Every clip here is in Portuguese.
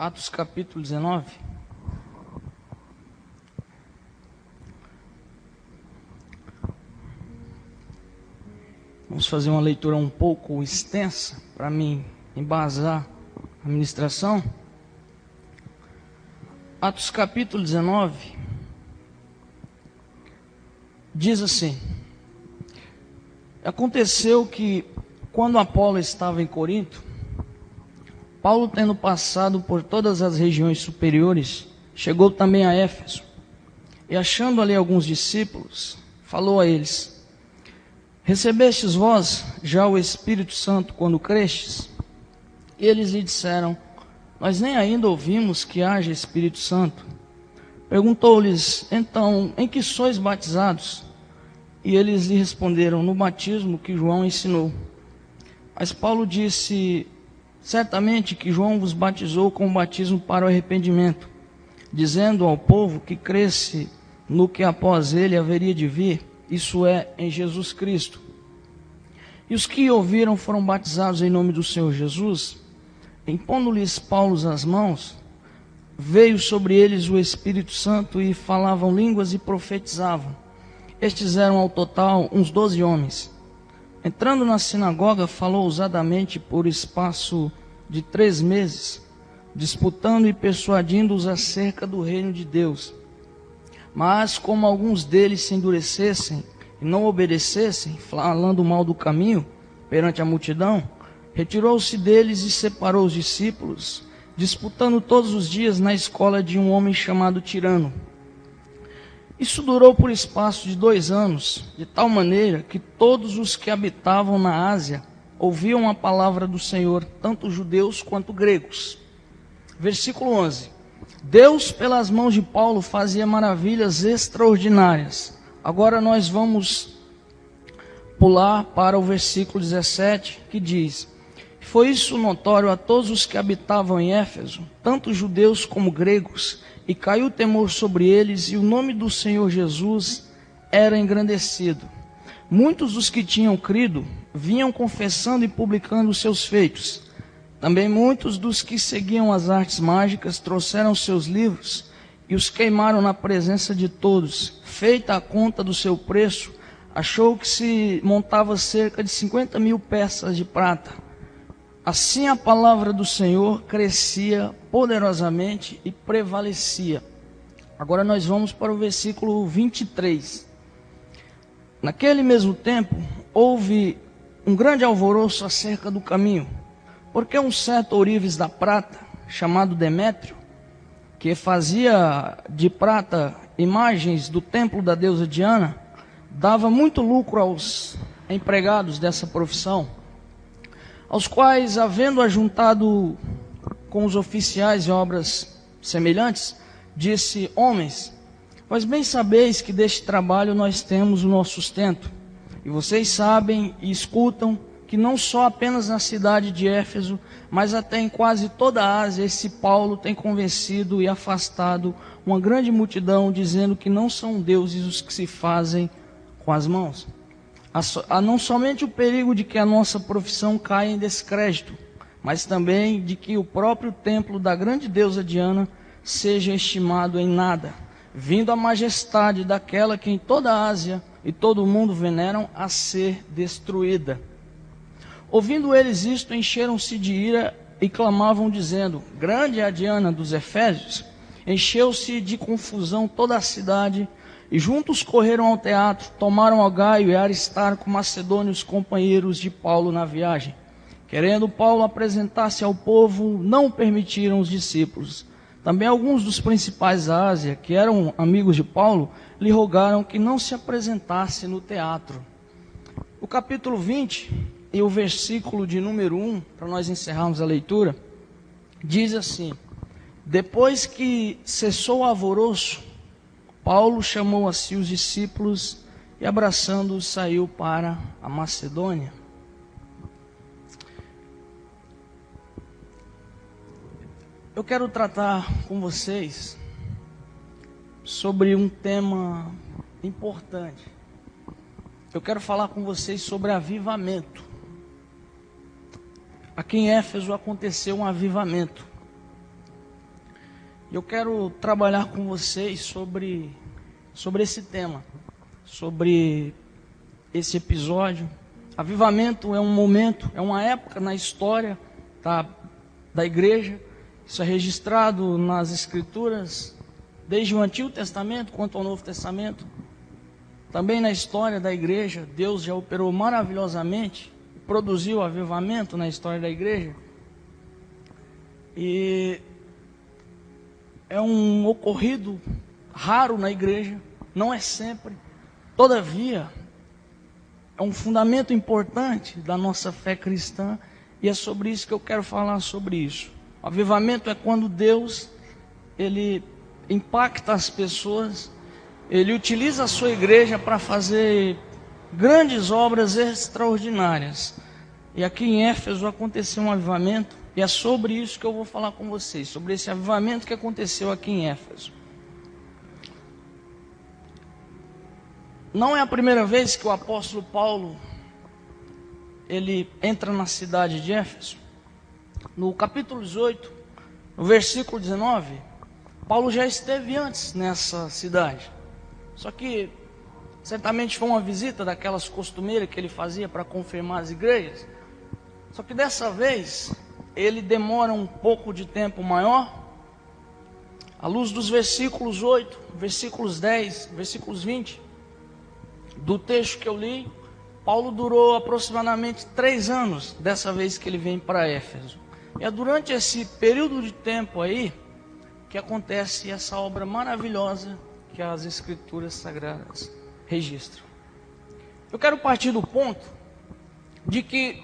Atos capítulo 19. Vamos fazer uma leitura um pouco extensa para mim embasar a ministração. Atos capítulo 19 diz assim: aconteceu que, quando Apolo estava em Corinto, Paulo, tendo passado por todas as regiões superiores, chegou também a Éfeso, e achando ali alguns discípulos, falou a eles: recebestes vós já o Espírito Santo quando crestes? E eles lhe disseram: nós nem ainda ouvimos que haja Espírito Santo. Perguntou-lhes: então, em que sois batizados? E eles lhe responderam: no batismo que João ensinou. Mas Paulo disse: certamente que João vos batizou com o batismo para o arrependimento, dizendo ao povo que cresce no que após ele haveria de vir, isso é, em Jesus Cristo. E os que ouviram foram batizados em nome do Senhor Jesus. Impondo-lhes Paulo as mãos, veio sobre eles o Espírito Santo e falavam línguas e profetizavam. Estes eram ao total uns 12 homens. Entrando na sinagoga, falou ousadamente por espaço de 3 meses, disputando e persuadindo-os acerca do reino de Deus. Mas como alguns deles se endurecessem e não obedecessem, falando mal do caminho perante a multidão, retirou-se deles e separou os discípulos, disputando todos os dias na escola de um homem chamado Tirano. Isso durou por espaço de 2 anos, de tal maneira que todos os que habitavam na Ásia ouviam a palavra do Senhor, tanto judeus quanto gregos. Versículo 11. Deus, pelas mãos de Paulo, fazia maravilhas extraordinárias. Agora nós vamos pular para o versículo 17, que diz: foi isso notório a todos os que habitavam em Éfeso, tanto judeus como gregos, e caiu o temor sobre eles, e o nome do Senhor Jesus era engrandecido. Muitos dos que tinham crido vinham confessando e publicando os seus feitos. Também muitos dos que seguiam as artes mágicas trouxeram seus livros e os queimaram na presença de todos. Feita a conta do seu preço, achou que se montava cerca de 50.000 peças de prata. Assim a palavra do Senhor crescia poderosamente e prevalecia. Agora nós vamos para o versículo 23. Naquele mesmo tempo, houve um grande alvoroço acerca do caminho, porque um certo ourives da prata, chamado Demétrio, que fazia de prata imagens do templo da deusa Diana, dava muito lucro aos empregados dessa profissão, aos quais, havendo ajuntado com os oficiais em obras semelhantes, disse: homens, vós bem sabeis que deste trabalho nós temos o nosso sustento, e vocês sabem e escutam que não só apenas na cidade de Éfeso, mas até em quase toda a Ásia, esse Paulo tem convencido e afastado uma grande multidão, dizendo que não são deuses os que se fazem com as mãos. Há não somente o perigo de que a nossa profissão caia em descrédito, mas também de que o próprio templo da grande deusa Diana seja estimado em nada, vindo a majestade daquela que em toda a Ásia e todo o mundo veneram a ser destruída. Ouvindo eles isto, encheram-se de ira e clamavam, dizendo: grande é a Diana dos Efésios. Encheu-se de confusão toda a cidade, e juntos correram ao teatro, tomaram a Gaio e Aristarco, macedônios companheiros de Paulo na viagem. Querendo Paulo apresentar-se ao povo, não permitiram os discípulos. Também alguns dos principais da Ásia, que eram amigos de Paulo, lhe rogaram que não se apresentasse no teatro. O capítulo 20 e o versículo de número 1, para nós encerrarmos a leitura, diz assim: depois que cessou o alvoroço, Paulo chamou a si os discípulos e, abraçando-os, saiu para a Macedônia. Eu quero tratar com vocês sobre um tema importante. Eu quero falar com vocês sobre avivamento. Aqui em Éfeso aconteceu um avivamento. Eu quero trabalhar com vocês sobre esse tema, sobre esse episódio. Avivamento é um momento, é uma época na história da igreja. Isso é registrado nas Escrituras, desde o Antigo Testamento quanto ao Novo Testamento. Também na história da igreja, Deus já operou maravilhosamente, produziu avivamento na história da igreja. E é um ocorrido raro na igreja, não é sempre. Todavia, é um fundamento importante da nossa fé cristã, e é sobre isso que eu quero falar sobre isso. O avivamento é quando Deus, Ele impacta as pessoas, Ele utiliza a sua igreja para fazer grandes obras extraordinárias. E aqui em Éfeso aconteceu um avivamento, e é sobre isso que eu vou falar com vocês, sobre esse avivamento que aconteceu aqui em Éfeso. Não é a primeira vez que o apóstolo Paulo, ele entra na cidade de Éfeso. No capítulo 18, no versículo 19, Paulo já esteve antes nessa cidade. Só que certamente foi uma visita daquelas costumeiras que ele fazia para confirmar as igrejas. Só que dessa vez ele demora um pouco de tempo maior. À luz dos versículos 8, versículos 10, versículos 20 do texto que eu li, Paulo durou aproximadamente 3 anos dessa vez que ele vem para Éfeso. E é durante esse período de tempo aí que acontece essa obra maravilhosa que as Escrituras Sagradas registram. Eu quero partir do ponto de que,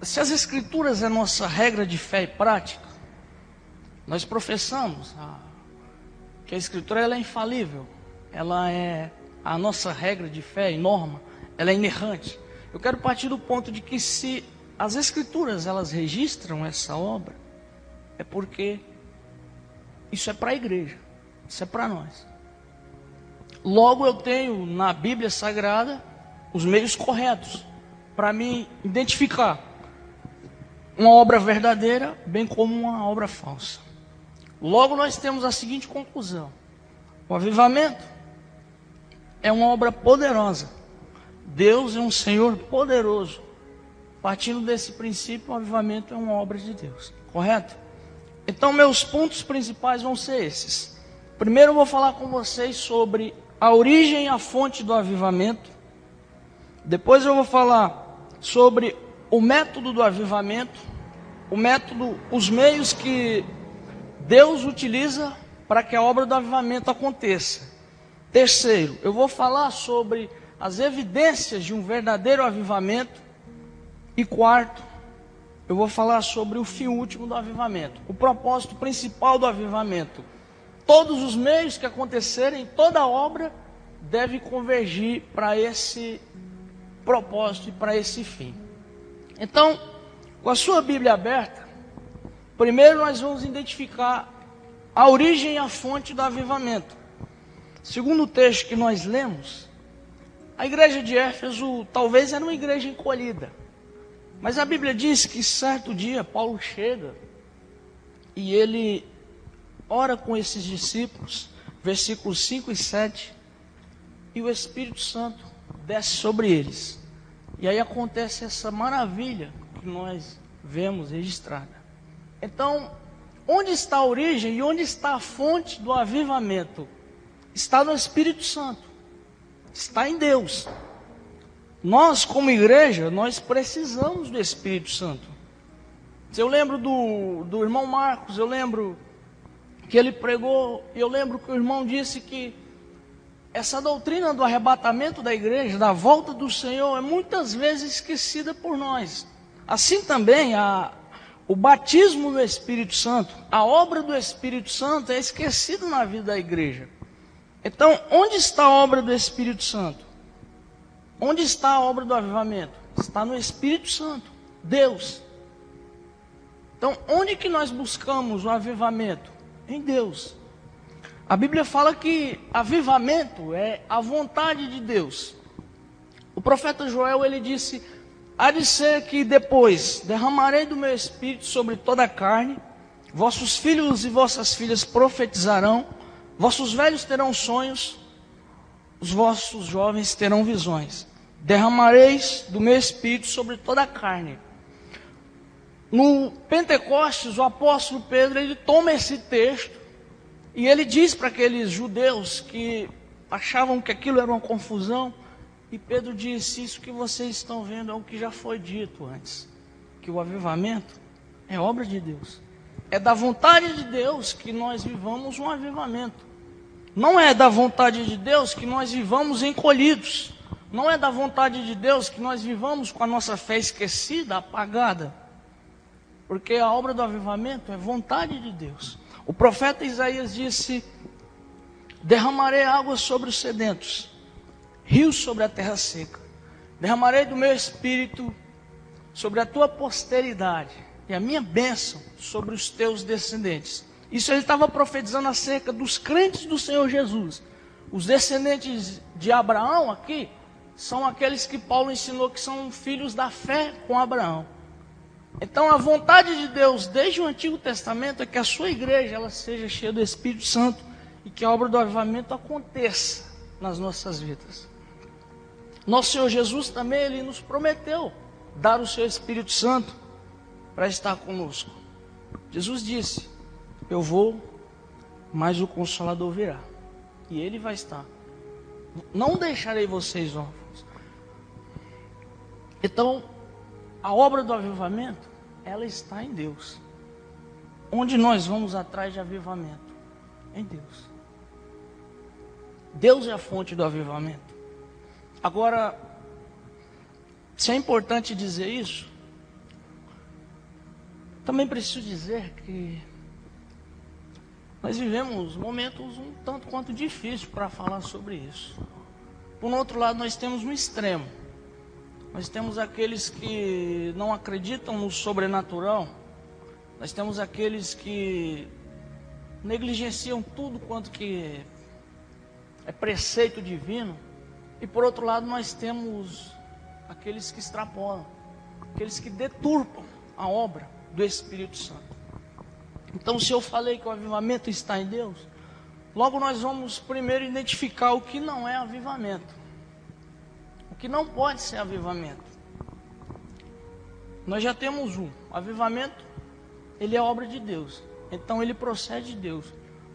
se as Escrituras é nossa regra de fé e prática, nós professamos que a Escritura ela é infalível, ela é a nossa regra de fé e norma, ela é inerrante. Eu quero partir do ponto de que, se as Escrituras elas registram essa obra, é porque isso é para a igreja, isso é para nós. Logo, eu tenho na Bíblia Sagrada os meios corretos para me identificar uma obra verdadeira, bem como uma obra falsa. Logo, nós temos a seguinte conclusão: o avivamento é uma obra poderosa. Deus é um Senhor poderoso. Partindo desse princípio, o avivamento é uma obra de Deus, correto? Então, meus pontos principais vão ser esses. Primeiro, eu vou falar com vocês sobre a origem e a fonte do avivamento. Depois eu vou falar sobre o método do avivamento, os meios que Deus utiliza para que a obra do avivamento aconteça. Terceiro, eu vou falar sobre as evidências de um verdadeiro avivamento. E quarto, eu vou falar sobre o fim último do avivamento, o propósito principal do avivamento. Todos os meios que acontecerem, toda obra deve convergir para esse propósito e para esse fim. Então, com a sua Bíblia aberta, primeiro nós vamos identificar a origem e a fonte do avivamento. Segundo o texto que nós lemos, a igreja de Éfeso talvez era uma igreja encolhida. Mas a Bíblia diz que certo dia Paulo chega e ele ora com esses discípulos, versículos 5 e 7, e o Espírito Santo desce sobre eles. E aí acontece essa maravilha que nós vemos registrada. Então, onde está a origem e onde está a fonte do avivamento? Está no Espírito Santo, está em Deus. Nós, como igreja, nós precisamos do Espírito Santo. Eu lembro do irmão Marcos, eu lembro que ele pregou, e eu lembro que o irmão disse que essa doutrina do arrebatamento da igreja, da volta do Senhor, é muitas vezes esquecida por nós. Assim também, o batismo do Espírito Santo, a obra do Espírito Santo é esquecida na vida da igreja. Então, onde está a obra do Espírito Santo? Onde está a obra do avivamento? Está no Espírito Santo, Deus. Então, onde que nós buscamos o avivamento? Em Deus. A Bíblia fala que avivamento é a vontade de Deus. O profeta Joel, ele disse: há de ser que depois derramarei do meu espírito sobre toda a carne, Vossos filhos e vossas filhas profetizarão, vossos velhos terão sonhos, os vossos jovens terão visões. Derramareis do meu espírito sobre toda a carne. No Pentecostes, o apóstolo Pedro, ele toma esse texto e ele diz para aqueles judeus que achavam que aquilo era uma confusão, e Pedro disse: isso que vocês estão vendo é o que já foi dito antes, que o avivamento é obra de Deus. É da vontade de Deus que nós vivamos um avivamento. Não é da vontade de Deus que nós vivamos encolhidos. Não é da vontade de Deus que nós vivamos com a nossa fé esquecida, apagada. Porque a obra do avivamento é vontade de Deus. O profeta Isaías disse: derramarei águas sobre os sedentos, rios sobre a terra seca. Derramarei do meu espírito sobre a tua posteridade e a minha bênção sobre os teus descendentes. Isso ele estava profetizando acerca dos crentes do Senhor Jesus. Os descendentes de Abraão aqui são aqueles que Paulo ensinou que são filhos da fé com Abraão. Então a vontade de Deus desde o Antigo Testamento é que a sua igreja ela seja cheia do Espírito Santo e que a obra do avivamento aconteça nas nossas vidas. Nosso Senhor Jesus também, ele nos prometeu dar o seu Espírito Santo para estar conosco. Jesus disse: eu vou, mas o Consolador virá, e ele vai estar. Não deixarei vocês órfãos. Então, a obra do avivamento, ela está em Deus. Onde nós vamos atrás de avivamento? Em Deus. Deus é a fonte do avivamento. Agora, se é importante dizer isso, também preciso dizer que nós vivemos momentos um tanto quanto difíceis para falar sobre isso. Por outro lado, nós temos um extremo. Nós temos aqueles que não acreditam no sobrenatural. Nós temos aqueles que negligenciam tudo quanto que é preceito divino. E por outro lado, nós temos aqueles que extrapolam, aqueles que deturpam a obra do Espírito Santo. Então, se eu falei que o avivamento está em Deus, logo nós vamos primeiro identificar o que não é avivamento, o que não pode ser avivamento. Nós já temos um avivamento, ele é obra de Deus, então ele procede de Deus.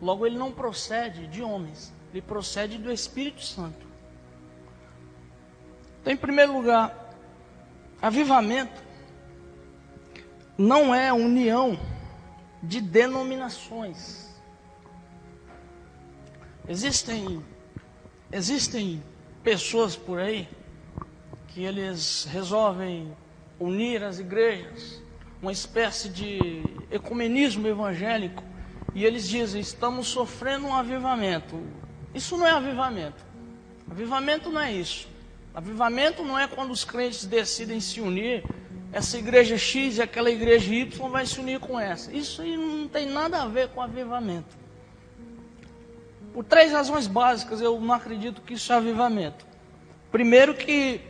Logo, ele não procede de homens, ele procede do Espírito Santo. Então, em primeiro lugar, avivamento não é união de denominações. Existem pessoas por aí que eles resolvem unir as igrejas, uma espécie de ecumenismo evangélico, e eles dizem: estamos sofrendo um avivamento. Isso não é avivamento. Avivamento não é isso. Avivamento não é quando os crentes decidem se unir, essa igreja X e aquela igreja Y vai se unir com essa. Isso aí não tem nada a ver com avivamento. Por 3 razões básicas eu não acredito que isso é avivamento. Primeiro, que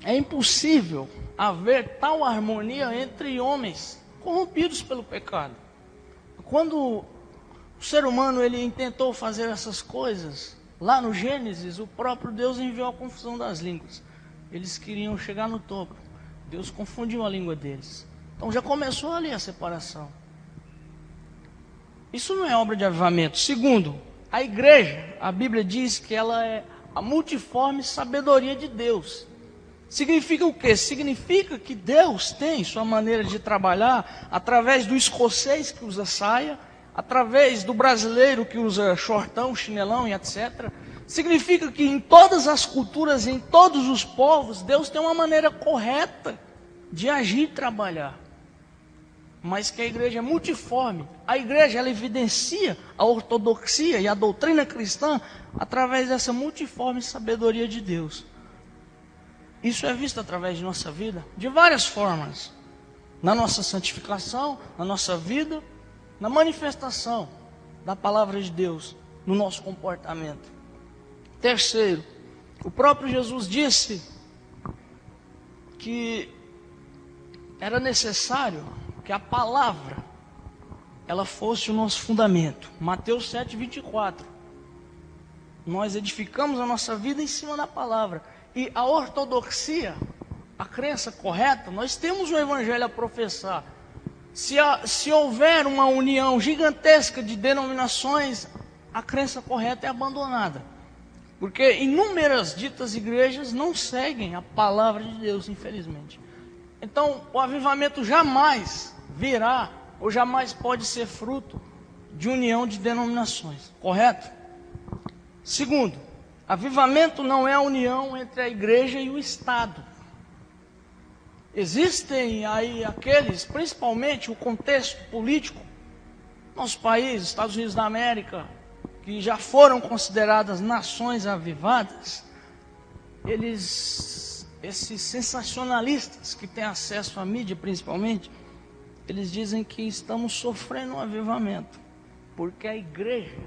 é impossível haver tal harmonia entre homens corrompidos pelo pecado. Quando o ser humano ele intentou fazer essas coisas, lá no Gênesis, o próprio Deus enviou a confusão das línguas. Eles queriam chegar no topo. Deus confundiu a língua deles. Então já começou ali a separação. Isso não é obra de avivamento. Segundo, a igreja, a Bíblia diz que ela é a multiforme sabedoria de Deus. Significa o quê? Significa que Deus tem sua maneira de trabalhar através do escocês que usa saia, através do brasileiro que usa shortão, chinelão e etc. Significa que em todas as culturas, em todos os povos, Deus tem uma maneira correta de agir e trabalhar. Mas que a igreja é multiforme. A igreja ela evidencia a ortodoxia e a doutrina cristã através dessa multiforme sabedoria de Deus. Isso é visto através de nossa vida de várias formas. Na nossa santificação, na nossa vida, na manifestação da palavra de Deus, no nosso comportamento. Terceiro, o próprio Jesus disse que era necessário que a palavra, ela fosse o nosso fundamento. Mateus 7:24. Nós edificamos a nossa vida em cima da palavra. E a ortodoxia, a crença correta, nós temos o evangelho a professar. Se houver uma união gigantesca de denominações, a crença correta é abandonada. Porque inúmeras ditas igrejas não seguem a palavra de Deus, infelizmente. Então, o avivamento jamais virá, ou jamais pode ser fruto de união de denominações, correto? Segundo, avivamento não é a união entre a igreja e o Estado. Existem aí aqueles, principalmente o contexto político, nosso país, Estados Unidos da América, que já foram consideradas nações avivadas, esses sensacionalistas que têm acesso à mídia principalmente, eles dizem que estamos sofrendo um avivamento, porque a igreja,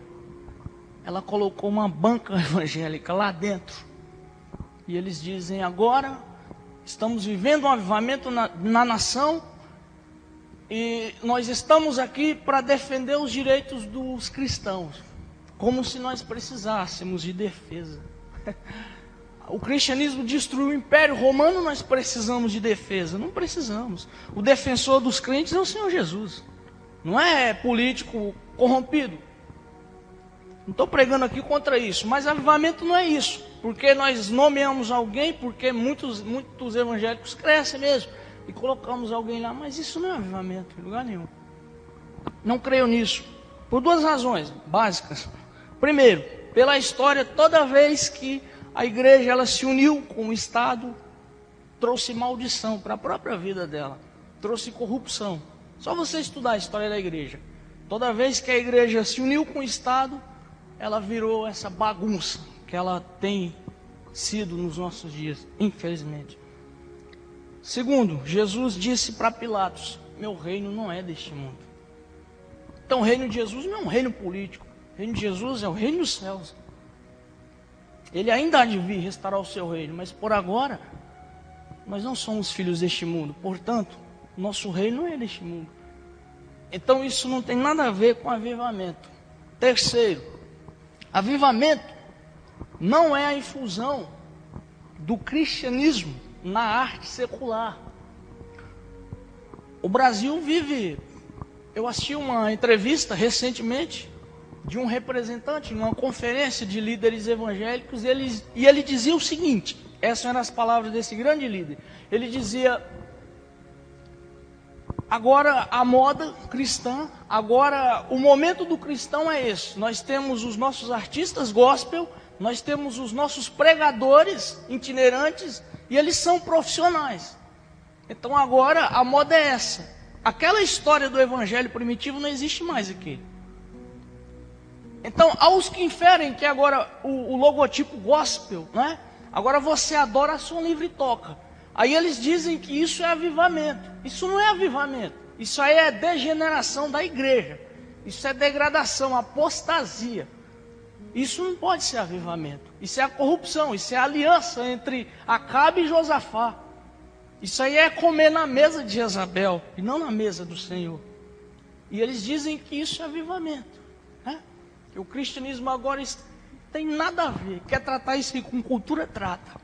ela colocou uma banca evangélica lá dentro, e eles dizem agora, estamos vivendo um avivamento na nação, e nós estamos aqui para defender os direitos dos cristãos, como se nós precisássemos de defesa. O cristianismo destruiu o Império Romano, nós precisamos de defesa. Não precisamos. O defensor dos crentes é o Senhor Jesus. Não é político corrompido. Não estou pregando aqui contra isso, mas avivamento não é isso. Porque nós nomeamos alguém, porque muitos evangélicos crescem mesmo, e colocamos alguém lá, mas isso não é avivamento em lugar nenhum. Não creio nisso, por duas razões básicas. Primeiro, pela história, toda vez que a igreja ela se uniu com o Estado, trouxe maldição para a própria vida dela, trouxe corrupção. Só você estudar a história da igreja. Toda vez que a igreja se uniu com o Estado, ela virou essa bagunça que ela tem sido nos nossos dias, infelizmente. Segundo, Jesus disse para Pilatos: meu reino não é deste mundo. Então o reino de Jesus não é um reino político. O reino de Jesus é o reino dos céus. Ele ainda há de vir restaurar o seu reino, mas por agora, nós não somos filhos deste mundo. Portanto, nosso reino não é deste mundo. Então isso não tem nada a ver com avivamento. Terceiro, avivamento não é a infusão do cristianismo na arte secular. O Brasil vive... Eu assisti uma entrevista recentemente de um representante numa conferência de líderes evangélicos, e ele dizia o seguinte, essas eram as palavras desse grande líder, ele dizia: agora a moda cristã, agora o momento do cristão é esse, nós temos os nossos artistas gospel, nós temos os nossos pregadores itinerantes, e eles são profissionais, então agora a moda é essa. Aquela história do evangelho primitivo não existe mais aqui. Então, aos que inferem que agora o logotipo gospel, né? Agora você adora a som livre e toca. Aí eles dizem que isso é avivamento. Isso não é avivamento. Isso aí é degeneração da igreja. Isso é degradação, apostasia. Isso não pode ser avivamento. Isso é a corrupção, isso é a aliança entre Acabe e Josafá. Isso aí é comer na mesa de Jezabel e não na mesa do Senhor. E eles dizem que isso é avivamento, né? Que o cristianismo agora tem nada a ver, quer tratar isso com cultura, trata.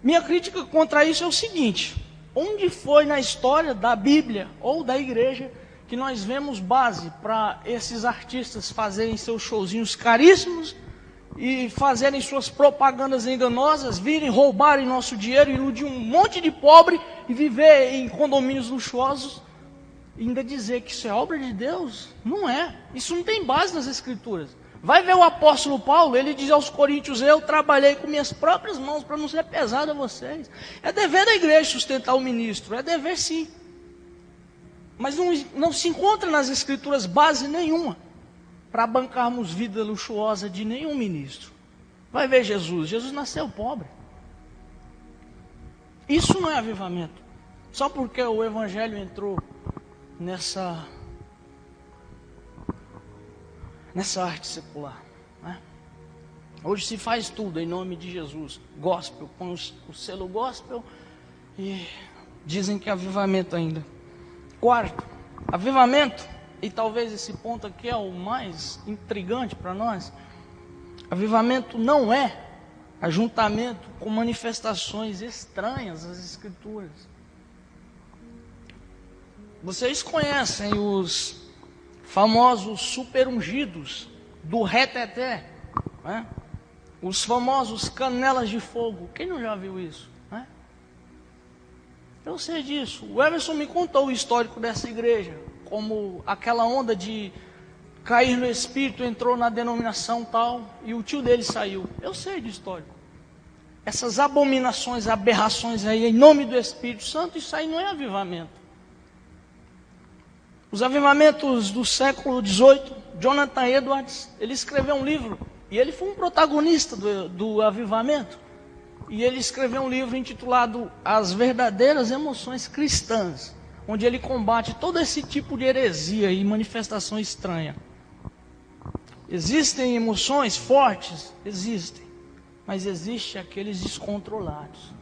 Minha crítica contra isso é o seguinte: onde foi na história da Bíblia ou da igreja que nós vemos base para esses artistas fazerem seus showzinhos caríssimos e fazerem suas propagandas enganosas, virem roubarem nosso dinheiro, iludir um monte de pobre e viver em condomínios luxuosos, e ainda dizer que isso é obra de Deus? Não é. Isso não tem base nas Escrituras. Vai ver o apóstolo Paulo, ele diz aos coríntios: eu trabalhei com minhas próprias mãos para não ser pesado a vocês. É dever da igreja sustentar o ministro, é dever sim. Mas não se encontra nas Escrituras base nenhuma para bancarmos vida luxuosa de nenhum ministro. Vai ver Jesus. Jesus nasceu pobre. Isso não é avivamento. Só porque o evangelho entrou nessa arte secular, né? Hoje se faz tudo em nome de Jesus. Gospel, põe o selo gospel e dizem que é avivamento ainda. Quarto, avivamento, e talvez esse ponto aqui é o mais intrigante para nós. Avivamento não é ajuntamento com manifestações estranhas às Escrituras. Vocês conhecem os famosos super ungidos do reteté, né? Os famosos canelas de fogo. Quem não já viu isso, né? Eu sei disso. O Everson me contou o histórico dessa igreja, como aquela onda de cair no Espírito entrou na denominação tal e o tio dele saiu. Eu sei do histórico. Essas abominações, aberrações aí em nome do Espírito Santo, isso aí não é avivamento. Os avivamentos do século XVIII, Jonathan Edwards, ele escreveu um livro, e ele foi um protagonista do avivamento, e ele escreveu um livro intitulado As Verdadeiras Emoções Cristãs, onde ele combate todo esse tipo de heresia e manifestação estranha. Existem emoções fortes? Existem, mas existe aqueles descontrolados.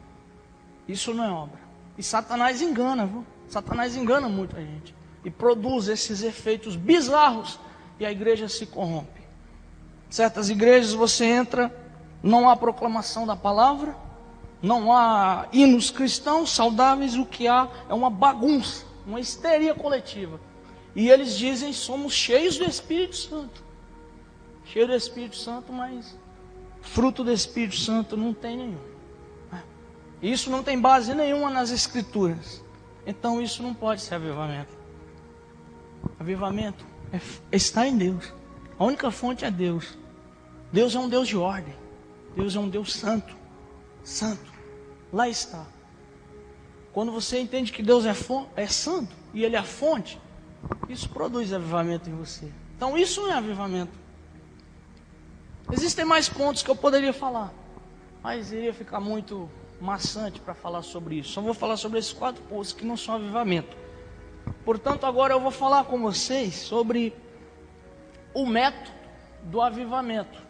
Isso não é obra. E Satanás engana, viu? Satanás engana muita gente. E produz esses efeitos bizarros e a igreja se corrompe. Certas igrejas você entra, não há proclamação da palavra, não há hinos cristãos saudáveis, o que há é uma bagunça, uma histeria coletiva. E eles dizem, somos cheios do Espírito Santo. Cheio do Espírito Santo, mas fruto do Espírito Santo não tem nenhum. Isso não tem base nenhuma nas Escrituras. Então isso não pode ser avivamento. Avivamento está em Deus. A única fonte é Deus. Deus é um Deus de ordem. Deus é um Deus santo. Santo. Lá está. Quando você entende que Deus é santo e Ele é a fonte, isso produz avivamento em você. Então isso não é avivamento. Existem mais pontos que eu poderia falar, mas iria ficar muito maçante para falar sobre isso. Só vou falar sobre esses 4 pontos que não são avivamento. Portanto, agora eu vou falar com vocês sobre o método do avivamento.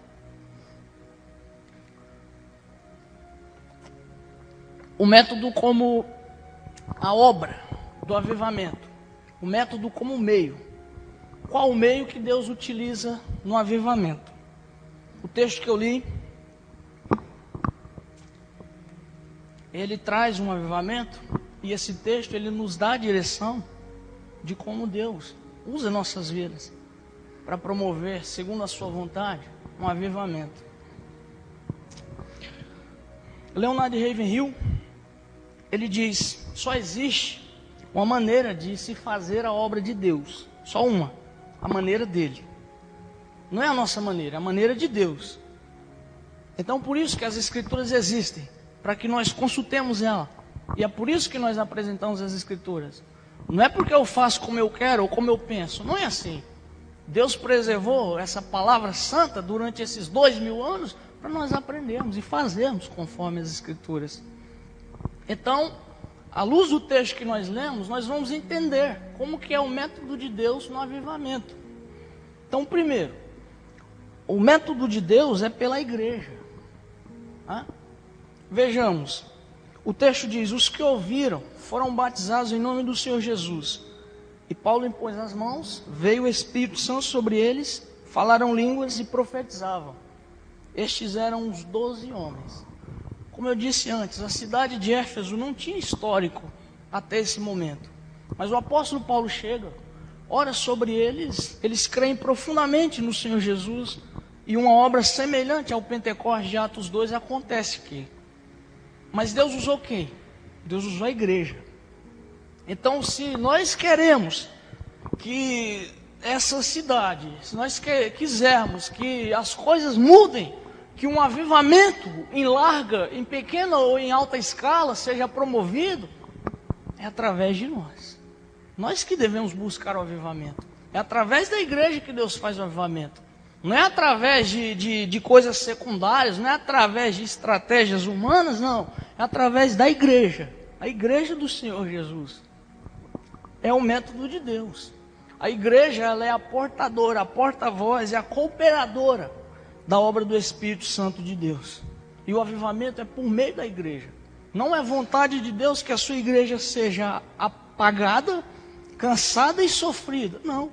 O método como a obra do avivamento. O método como meio. Qual o meio que Deus utiliza no avivamento? O texto que eu li, ele traz um avivamento, e esse texto ele nos dá a direção de como Deus usa nossas vidas para promover, segundo a sua vontade, um avivamento. Leonard Ravenhill, ele diz, só existe uma maneira de se fazer a obra de Deus, só uma, a maneira dele. Não é a nossa maneira, é a maneira de Deus. Então por isso que as Escrituras existem, para que nós consultemos ela. E é por isso que nós apresentamos as Escrituras. Não é porque eu faço como eu quero ou como eu penso, não é assim. Deus preservou essa palavra santa durante esses 2000 anos para nós aprendermos e fazermos conforme as Escrituras. Então, à luz do texto que nós lemos, nós vamos entender como que é o método de Deus no avivamento. Então, primeiro, o método de Deus é pela igreja. Vejamos, o texto diz, os que ouviram foram batizados em nome do Senhor Jesus. E Paulo impôs as mãos, veio o Espírito Santo sobre eles, falaram línguas e profetizavam. Estes eram os 12 homens. Como eu disse antes, a cidade de Éfeso não tinha histórico até esse momento. Mas o apóstolo Paulo chega, ora sobre eles, eles creem profundamente no Senhor Jesus, e uma obra semelhante ao Pentecostes de Atos 2 acontece aqui. Mas Deus usou quem? Deus usou a igreja. Então, se nós queremos que essa cidade, se nós quisermos que as coisas mudem, que um avivamento em larga, em pequena ou em alta escala seja promovido, é através de nós. Nós que devemos buscar o avivamento. É através da igreja que Deus faz o avivamento. Não é através de coisas secundárias, não é através de estratégias humanas, não. É através da igreja. A igreja do Senhor Jesus. É o método de Deus. A igreja, ela é a portadora, a porta-voz, é a cooperadora da obra do Espírito Santo de Deus. E o avivamento é por meio da igreja. Não é vontade de Deus que a sua igreja seja apagada, cansada e sofrida. Não.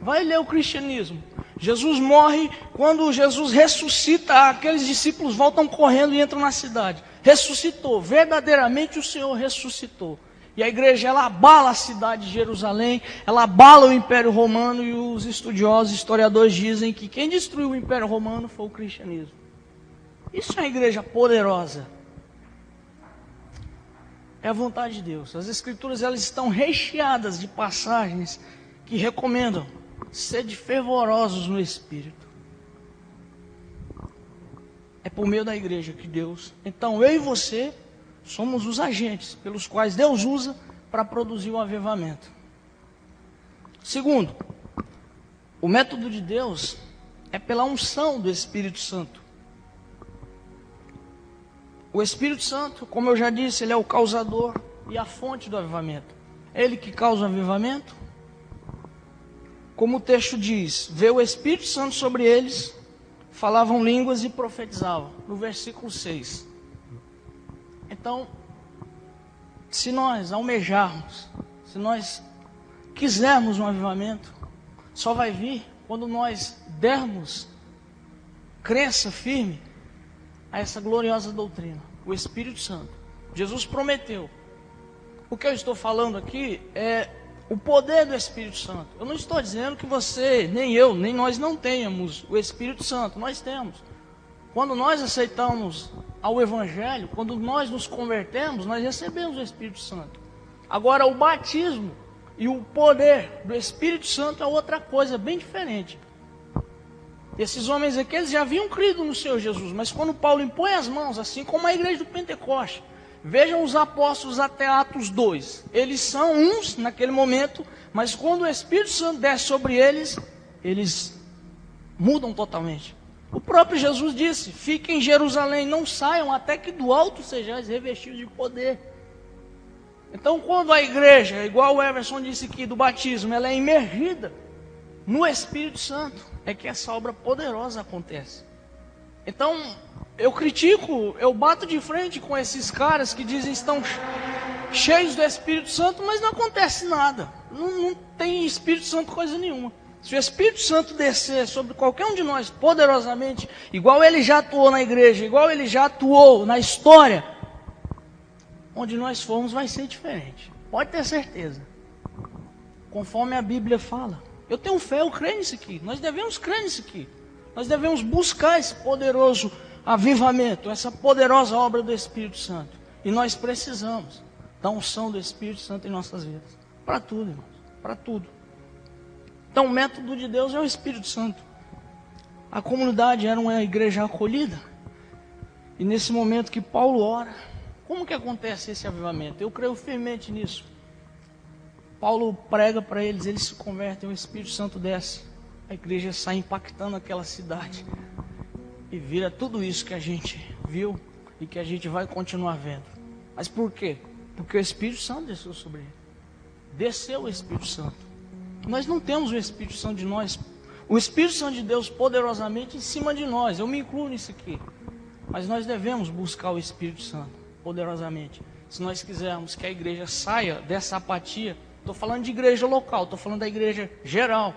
Vai ler o cristianismo. Jesus morre, quando Jesus ressuscita, aqueles discípulos voltam correndo e entram na cidade. Ressuscitou, verdadeiramente o Senhor ressuscitou. E a igreja, ela abala a cidade de Jerusalém, ela abala o Império Romano, e os estudiosos, historiadores dizem que quem destruiu o Império Romano foi o cristianismo. Isso é uma igreja poderosa. É a vontade de Deus. As escrituras, elas estão recheadas de passagens que recomendam sede fervorosos no Espírito. É por meio da igreja que Deus... Então, eu e você somos os agentes pelos quais Deus usa para produzir o avivamento. Segundo, o método de Deus é pela unção do Espírito Santo. O Espírito Santo, como eu já disse, ele é o causador e a fonte do avivamento. É ele que causa o avivamento. Como o texto diz, veio o Espírito Santo sobre eles, falavam línguas e profetizavam. No versículo 6. Então, se nós almejarmos, se nós quisermos um avivamento, só vai vir quando nós dermos crença firme a essa gloriosa doutrina, o Espírito Santo. Jesus prometeu. O que eu estou falando aqui é o poder do Espírito Santo. Eu não estou dizendo que você, nem eu, nem nós não tenhamos o Espírito Santo. Nós temos. Quando nós aceitamos ao Evangelho, quando nós nos convertemos, nós recebemos o Espírito Santo. Agora, o batismo e o poder do Espírito Santo é outra coisa, bem diferente. Esses homens aqui, eles já haviam crido no Senhor Jesus, mas quando Paulo impõe as mãos, assim como a igreja do Pentecoste, vejam os apóstolos até Atos 2, eles são uns naquele momento, mas quando o Espírito Santo desce sobre eles, eles mudam totalmente. O próprio Jesus disse, fiquem em Jerusalém, não saiam até que do alto sejais revestidos de poder. Então, quando a igreja, igual o Everson disse aqui do batismo, ela é imergida no Espírito Santo, é que essa obra poderosa acontece. Então, eu critico, eu bato de frente com esses caras que dizem que estão cheios do Espírito Santo, mas não acontece nada. Não tem Espírito Santo coisa nenhuma. Se o Espírito Santo descer sobre qualquer um de nós poderosamente, igual ele já atuou na igreja, igual ele já atuou na história, onde nós formos vai ser diferente. Pode ter certeza. Conforme a Bíblia fala. Eu tenho fé, eu creio nisso aqui. Nós devemos crer nisso aqui. Nós devemos buscar esse poderoso avivamento, essa poderosa obra do Espírito Santo. E nós precisamos da unção do Espírito Santo em nossas vidas. Para tudo, irmãos. Para tudo. Então o método de Deus é o Espírito Santo. A comunidade era uma igreja acolhida. E nesse momento que Paulo ora, como que acontece esse avivamento? Eu creio firmemente nisso. Paulo prega para eles, eles se convertem, o Espírito Santo desce. A igreja sai impactando aquela cidade. E vira tudo isso que a gente viu e que a gente vai continuar vendo. Mas por quê? Porque o Espírito Santo desceu sobre ele. Desceu o Espírito Santo. Nós não temos o Espírito Santo de nós. O Espírito Santo de Deus poderosamente em cima de nós. Eu me incluo nisso aqui. Mas nós devemos buscar o Espírito Santo poderosamente. Se nós quisermos que a igreja saia dessa apatia. Estou falando de igreja local, estou falando da igreja geral.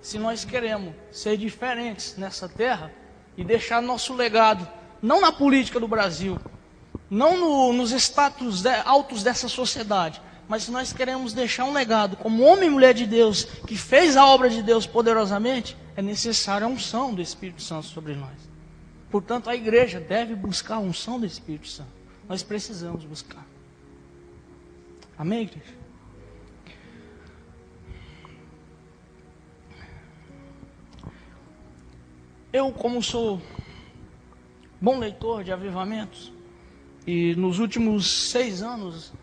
Se nós queremos ser diferentes nessa terra e deixar nosso legado, não na política do Brasil, não nos status altos dessa sociedade, mas se nós queremos deixar um legado como homem e mulher de Deus, que fez a obra de Deus poderosamente, é necessária a unção do Espírito Santo sobre nós. Portanto, a igreja deve buscar a unção do Espírito Santo. Nós precisamos buscar. Amém, igreja? Eu, como sou bom leitor de avivamentos, e nos últimos 6 anos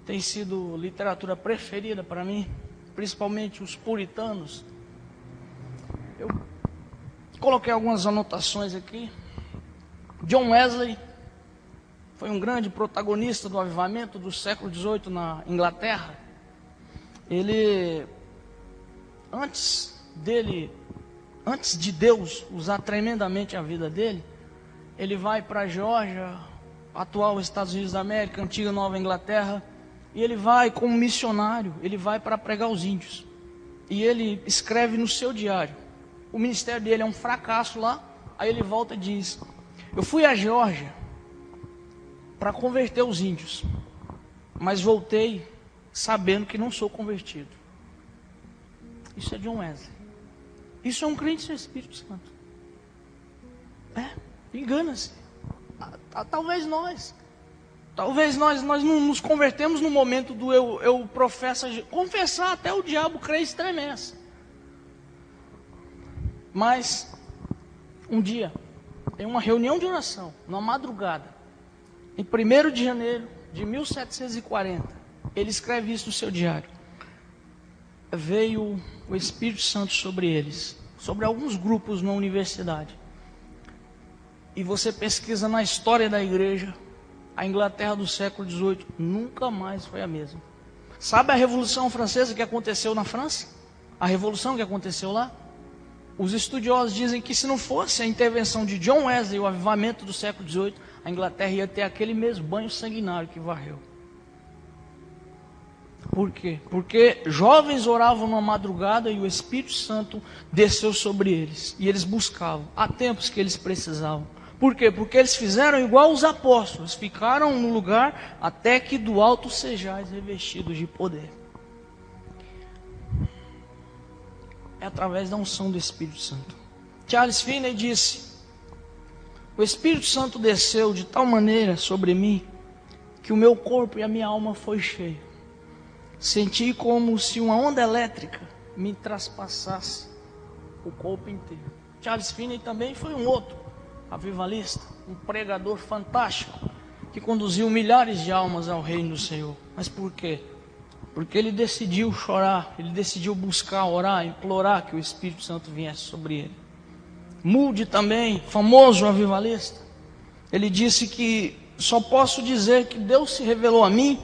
tem sido literatura preferida para mim, principalmente os puritanos, eu coloquei algumas anotações aqui. John Wesley foi um grande protagonista do avivamento do século XVIII na Inglaterra. Ele, antes de Deus usar tremendamente a vida dele, ele vai para a Geórgia, atual Estados Unidos da América, antiga Nova Inglaterra, E ele vai como missionário, ele vai para pregar aos índios. E ele escreve no seu diário. O ministério dele é um fracasso lá. Aí ele volta e diz: eu fui à Geórgia para converter os índios, mas voltei sabendo que não sou convertido. Isso é John Wesley. Isso é um crente sem Espírito Santo. Engana-se. Talvez nós não nos convertemos no momento do eu professo. Confessar até o diabo crê e estremece. Mas um dia, em uma reunião de oração, numa madrugada, em 1º de janeiro de 1740, ele escreve isso no seu diário: veio o Espírito Santo sobre eles, sobre alguns grupos na universidade. E você pesquisa na história da igreja, a Inglaterra do século XVIII nunca mais foi a mesma. Sabe a Revolução Francesa que aconteceu na França? A revolução que aconteceu lá? Os estudiosos dizem que se não fosse a intervenção de John Wesley, o avivamento do século XVIII, a Inglaterra ia ter aquele mesmo banho sanguinário que varreu. Por quê? Porque jovens oravam na madrugada e o Espírito Santo desceu sobre eles. E eles buscavam, há tempos que eles precisavam. Por quê? Porque eles fizeram igual os apóstolos, ficaram no lugar até que do alto sejais revestidos de poder. É através da unção do Espírito Santo. Charles Finney disse: o Espírito Santo desceu de tal maneira sobre mim que o meu corpo e a minha alma foi cheio. Senti como se uma onda elétrica me traspassasse o corpo inteiro. Charles Finney também foi um outro avivalista, um pregador fantástico, que conduziu milhares de almas ao reino do Senhor. Mas por quê? Porque ele decidiu chorar, ele decidiu buscar, orar, implorar que o Espírito Santo viesse sobre ele. Moody também, famoso avivalista, ele disse que só posso dizer que Deus se revelou a mim,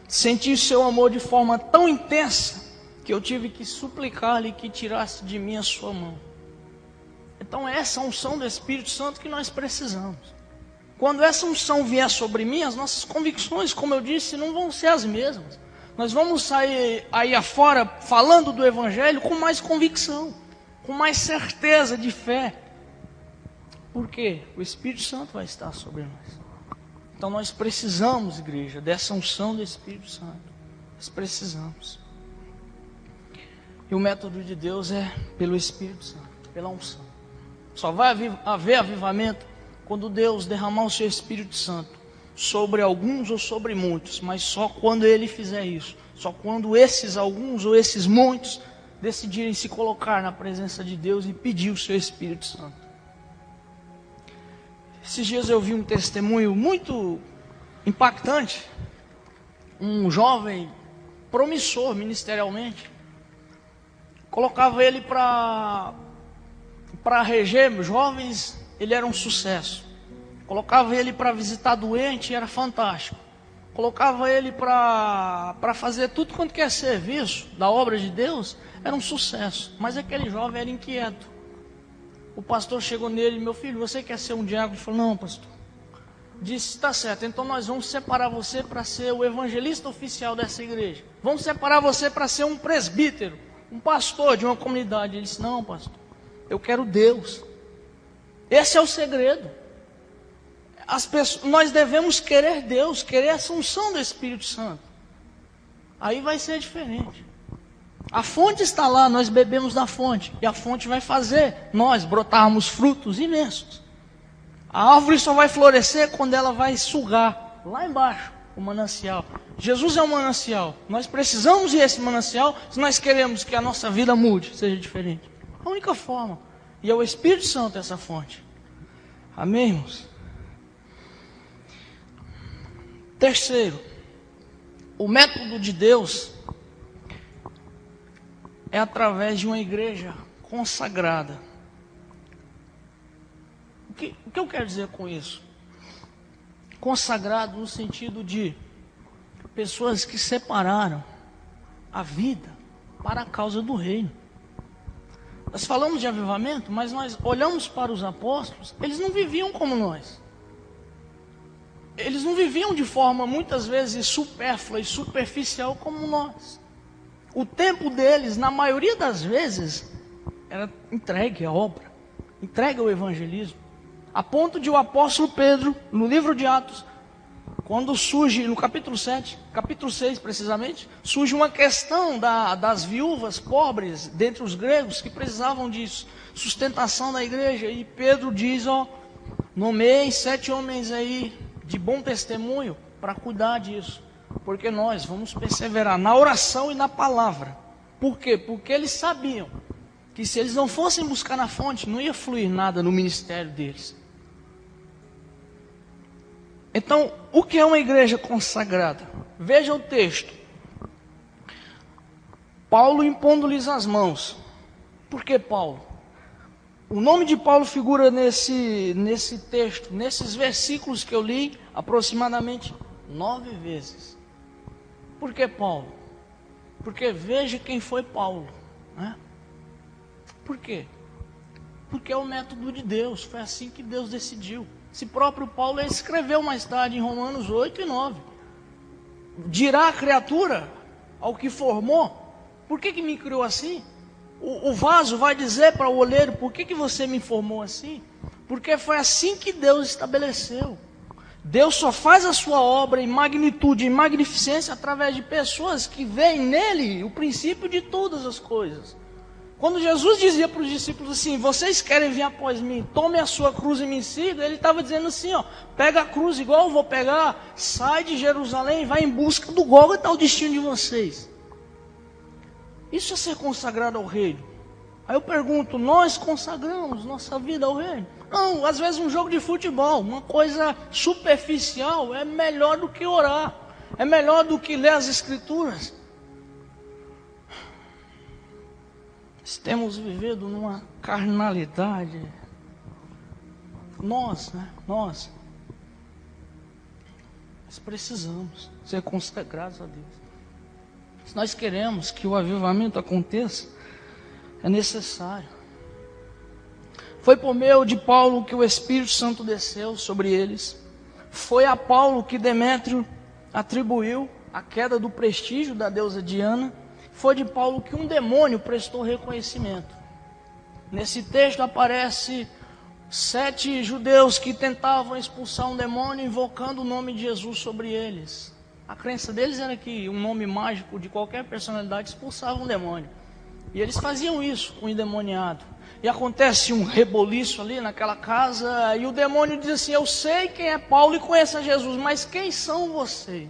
senti seu amor de forma tão intensa que eu tive que suplicar-lhe que tirasse de mim a sua mão. Então é essa unção do Espírito Santo que nós precisamos. Quando essa unção vier sobre mim, as nossas convicções, como eu disse, não vão ser as mesmas. Nós vamos sair aí afora falando do Evangelho com mais convicção, com mais certeza de fé. Por quê? O Espírito Santo vai estar sobre nós. Então nós precisamos, igreja, dessa unção do Espírito Santo. Nós precisamos. E o método de Deus é pelo Espírito Santo, pela unção. Só vai haver avivamento quando Deus derramar o seu Espírito Santo sobre alguns ou sobre muitos, mas só quando Ele fizer isso. Só quando esses alguns ou esses muitos decidirem se colocar na presença de Deus e pedir o seu Espírito Santo. Esses dias eu vi um testemunho muito impactante. Um jovem promissor ministerialmente. Colocava ele para reger jovens, ele era um sucesso. Colocava ele para visitar doente, era fantástico. Colocava ele para fazer tudo quanto que é serviço da obra de Deus, era um sucesso. Mas aquele jovem era inquieto. O pastor chegou nele: meu filho, você quer ser um diácono? Ele falou: não, pastor. Disse: está certo, então nós vamos separar você para ser o evangelista oficial dessa igreja. Vamos separar você para ser um presbítero, um pastor de uma comunidade. Ele disse: não, pastor, eu quero Deus. Esse é o segredo. Nós devemos querer Deus, querer essa unção do Espírito Santo. Aí vai ser diferente. A fonte está lá, nós bebemos da fonte. E a fonte vai fazer nós brotarmos frutos imensos. A árvore só vai florescer quando ela vai sugar lá embaixo o manancial. Jesus é um manancial. Nós precisamos ir a esse manancial se nós queremos que a nossa vida mude, seja diferente. A única forma. E é o Espírito Santo essa fonte. Amém, irmãos? Terceiro, o método de Deus é através de uma igreja consagrada. O que eu quero dizer com isso? Consagrado no sentido de pessoas que separaram a vida para a causa do reino. Nós falamos de avivamento, mas nós olhamos para os apóstolos, eles não viviam como nós. eles não viviam de forma muitas vezes supérflua e superficial como nós. O tempo deles, na maioria das vezes, era entregue à obra, entregue ao evangelismo. A ponto de o apóstolo Pedro, no livro de Atos, quando surge, no capítulo 7, capítulo 6 precisamente, surge uma questão das viúvas pobres dentre os gregos que precisavam de sustentação da igreja. E Pedro diz, nomeei 7 homens aí de bom testemunho para cuidar disso. Porque nós vamos perseverar na oração e na palavra. Por quê? Porque eles sabiam que se eles não fossem buscar na fonte, não ia fluir nada no ministério deles. Então, o que é uma igreja consagrada? Veja o texto. Paulo impondo-lhes as mãos. Por que Paulo? O nome de Paulo figura nesse texto, nesses versículos que eu li, aproximadamente 9 vezes. Por que Paulo? Porque veja quem foi Paulo, né? Por quê? Porque é o método de Deus, foi assim que Deus decidiu. Esse próprio Paulo escreveu mais tarde em Romanos 8 e 9. Dirá a criatura ao que formou, por que me criou assim? O vaso vai dizer para o oleiro, por que você me formou assim? Porque foi assim que Deus estabeleceu. Deus só faz a sua obra em magnitude, em magnificência, através de pessoas que veem nele o princípio de todas as coisas. Quando Jesus dizia para os discípulos assim, vocês querem vir após mim, tome a sua cruz e me sigam, ele estava dizendo assim, pega a cruz igual eu vou pegar, sai de Jerusalém e vai em busca do Gólgota, o destino de vocês. Isso é ser consagrado ao reino. Aí eu pergunto, nós consagramos nossa vida ao reino? Não, às vezes um jogo de futebol, uma coisa superficial é melhor do que orar, é melhor do que ler as escrituras. Temos vivido numa carnalidade. Nós precisamos ser consagrados a Deus. Se nós queremos que o avivamento aconteça, é necessário. Foi por meio de Paulo que o Espírito Santo desceu sobre eles. Foi a Paulo que Demétrio atribuiu a queda do prestígio da deusa Diana. Foi de Paulo que um demônio prestou reconhecimento. Nesse texto aparece 7 judeus que tentavam expulsar um demônio invocando o nome de Jesus sobre eles. A crença deles era que um nome mágico de qualquer personalidade expulsava um demônio. E eles faziam isso com o endemoniado. E acontece um reboliço ali naquela casa, e o demônio diz assim, eu sei quem é Paulo e conheço a Jesus, mas quem são vocês?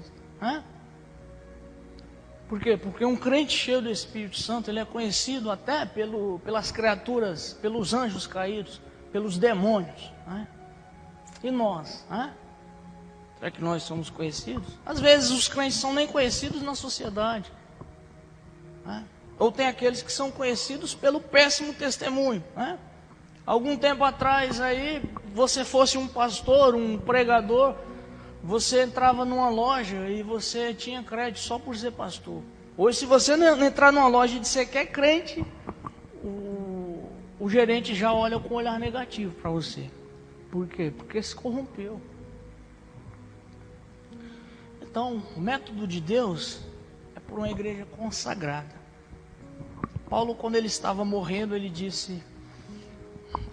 Por quê? Porque um crente cheio do Espírito Santo, ele é conhecido até pelas criaturas, pelos anjos caídos, pelos demônios. E nós? Será que nós somos conhecidos? Às vezes os crentes são nem conhecidos na sociedade. Ou tem aqueles que são conhecidos pelo péssimo testemunho. Algum tempo atrás aí, você fosse um pastor, um pregador, você entrava numa loja e você tinha crédito só por ser pastor. Hoje, se você não entrar numa loja e disser que é crente, o gerente já olha com um olhar negativo para você. Por quê? Porque se corrompeu. Então, o método de Deus é por uma igreja consagrada. Paulo, quando ele estava morrendo, ele disse,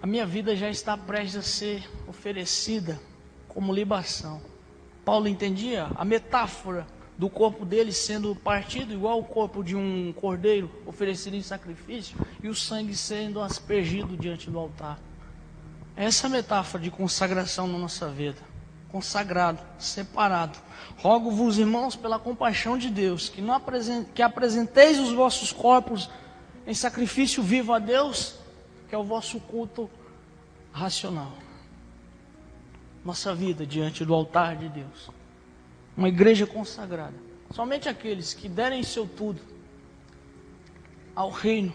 a minha vida já está prestes a ser oferecida como libação. Paulo entendia a metáfora do corpo dele sendo partido igual o corpo de um cordeiro oferecido em sacrifício e o sangue sendo aspergido diante do altar. Essa é a metáfora de consagração na nossa vida. Consagrado, separado. Rogo-vos, irmãos, pela compaixão de Deus, que apresenteis os vossos corpos em sacrifício vivo a Deus, que é o vosso culto racional. Nossa vida diante do altar de Deus. Uma igreja consagrada. Somente aqueles que derem seu tudo ao reino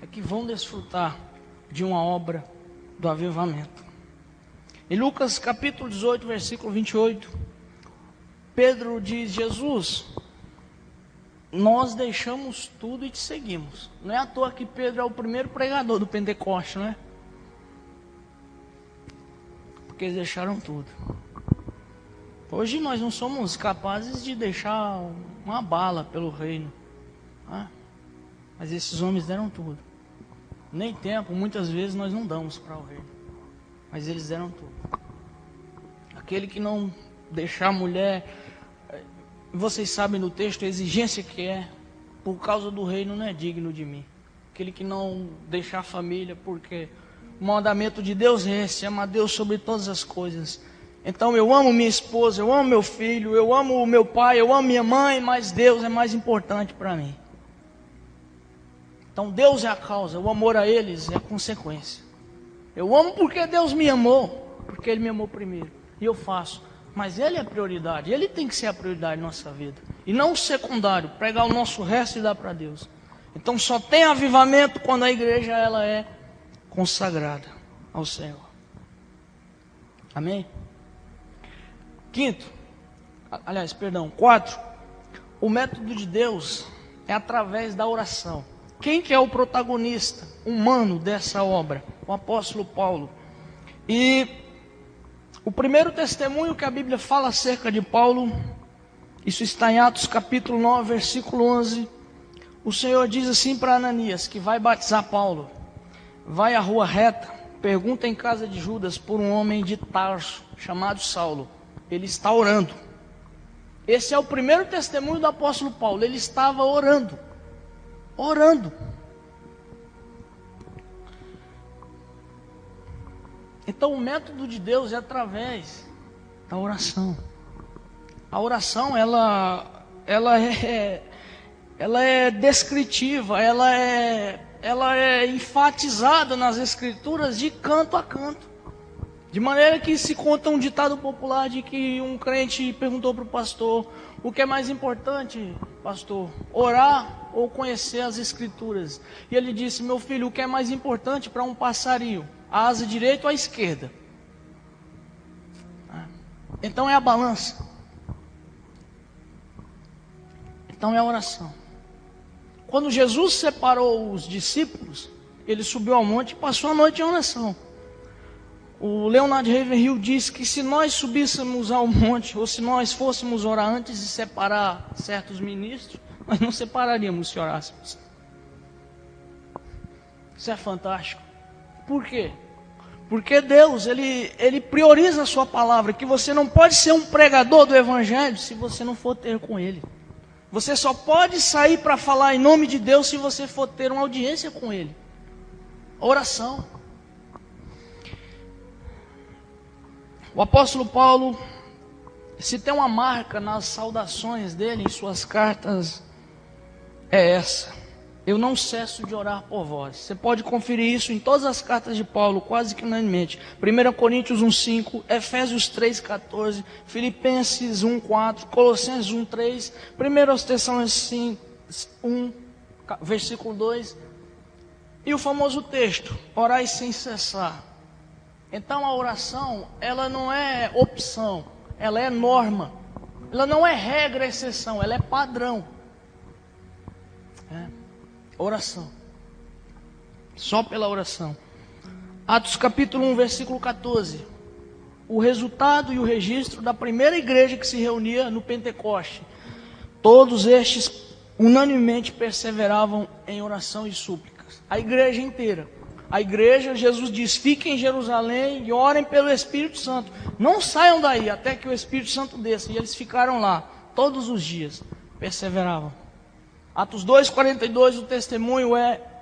é que vão desfrutar de uma obra do avivamento. Em Lucas capítulo 18, versículo 28, Pedro diz, Jesus, nós deixamos tudo e te seguimos. Não é à toa que Pedro é o primeiro pregador do Pentecoste, não é? Porque eles deixaram tudo. Hoje nós não somos capazes de deixar uma bala pelo reino. Mas esses homens deram tudo. Nem tempo, muitas vezes nós não damos para o reino. Mas eles deram tudo. Aquele que não deixar a mulher, vocês sabem no texto a exigência que é, por causa do reino não é digno de mim. Aquele que não deixar a família, porque o mandamento de Deus é esse, ama a Deus sobre todas as coisas. Então eu amo minha esposa, eu amo meu filho, eu amo meu pai, eu amo minha mãe, mas Deus é mais importante para mim. Então Deus é a causa, o amor a eles é a consequência. Eu amo porque Deus me amou, porque Ele me amou primeiro. E eu faço, mas Ele é a prioridade, Ele tem que ser a prioridade na nossa vida. E não o secundário, pregar o nosso resto e dar para Deus. Então só tem avivamento quando a igreja ela é consagrada ao Senhor. Amém? Quatro, o método de Deus é através da oração. Quem que é o protagonista humano dessa obra? O apóstolo Paulo. E o primeiro testemunho que a Bíblia fala acerca de Paulo, isso está em Atos capítulo 9, versículo 11. O Senhor diz assim para Ananias, que vai batizar Paulo: vai à rua reta, pergunta em casa de Judas por um homem de Tarso, chamado Saulo. Ele está orando. Esse é o primeiro testemunho do apóstolo Paulo. Ele estava orando. Orando. Então o método de Deus é através da oração. A oração ela é descritiva, ela é enfatizada nas escrituras de canto a canto. De maneira que se conta um ditado popular de que um crente perguntou para o pastor: o que é mais importante, pastor, orar ou conhecer as escrituras? E ele disse: meu filho, o que é mais importante para um passarinho? A asa direita ou a esquerda? Então é a balança. Então é a oração. Quando Jesus separou os discípulos, ele subiu ao monte e passou a noite em oração. O Leonard Ravenhill diz que se nós subíssemos ao monte, ou se nós fôssemos orar antes de separar certos ministros, nós não separaríamos se orássemos. Isso é fantástico. Por quê? Porque Deus, Ele prioriza a sua palavra, que você não pode ser um pregador do Evangelho se você não for ter com Ele. Você só pode sair para falar em nome de Deus se você for ter uma audiência com Ele. Oração. O apóstolo Paulo, se tem uma marca nas saudações dele, em suas cartas, é essa: eu não cesso de orar por vós. Você pode conferir isso em todas as cartas de Paulo, quase que unanimemente. 1 Coríntios 1,5, Efésios 3,14, Filipenses 1,4, Colossenses 1,3, 1 Tessalonicenses 1, versículo 2. E o famoso texto: orai sem cessar. Então a oração, ela não é opção, ela é norma. Ela não é regra, exceção, ela é padrão. Oração. Só pela oração. Atos capítulo 1, versículo 14. O resultado e o registro da primeira igreja que se reunia no Pentecoste. Todos estes unanimemente perseveravam em oração e súplicas. A igreja inteira. A igreja, Jesus diz: fiquem em Jerusalém e orem pelo Espírito Santo. Não saiam daí até que o Espírito Santo desça. E eles ficaram lá todos os dias. Perseveravam. Atos 2,42, o testemunho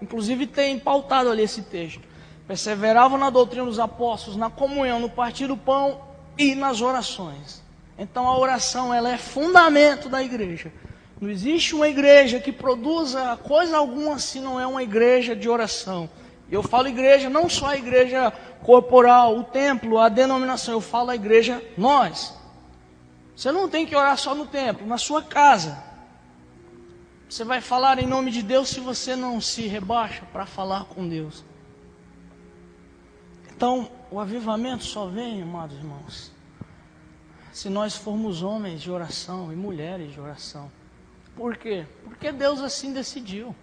inclusive tem pautado ali esse texto. Perseveravam na doutrina dos apóstolos, na comunhão, no partir do pão e nas orações. Então a oração, ela é fundamento da igreja. Não existe uma igreja que produza coisa alguma se não é uma igreja de oração. Eu falo igreja, não só a igreja corporal, o templo, a denominação. Eu falo a igreja, nós. Você não tem que orar só no templo, na sua casa. Você vai falar em nome de Deus se você não se rebaixa para falar com Deus. Então, o avivamento só vem, amados irmãos, se nós formos homens de oração e mulheres de oração. Por quê? Porque Deus assim decidiu.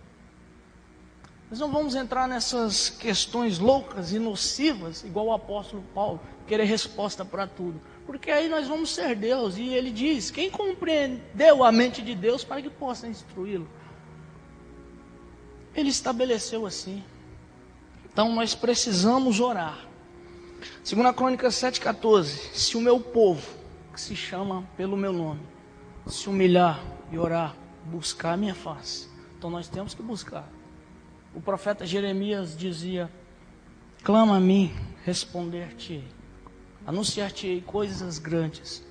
Nós não vamos entrar nessas questões loucas e nocivas, igual o apóstolo Paulo, querer resposta para tudo. Porque aí nós vamos ser Deus. E ele diz: quem compreendeu a mente de Deus para que possa instruí-lo? Ele estabeleceu assim. Então nós precisamos orar. 2 Crônicas 7,14. Se o meu povo, que se chama pelo meu nome, se humilhar e orar, buscar a minha face. Então nós temos que buscar. O profeta Jeremias dizia: clama a mim, responder-te-ei. Anunciar-te-ei coisas grandes.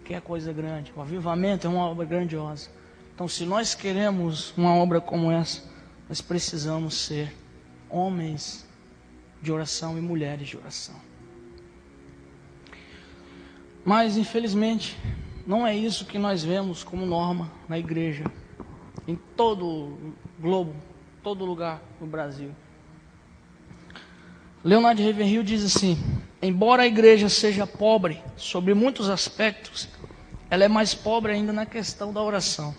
O que é coisa grande? O avivamento é uma obra grandiosa. Então, se nós queremos uma obra como essa, nós precisamos ser homens de oração e mulheres de oração. Mas, infelizmente, não é isso que nós vemos como norma na igreja, em todo o globo, todo lugar no Brasil. Leonard Ravenhill diz assim: embora a igreja seja pobre sobre muitos aspectos, ela é mais pobre ainda na questão da oração.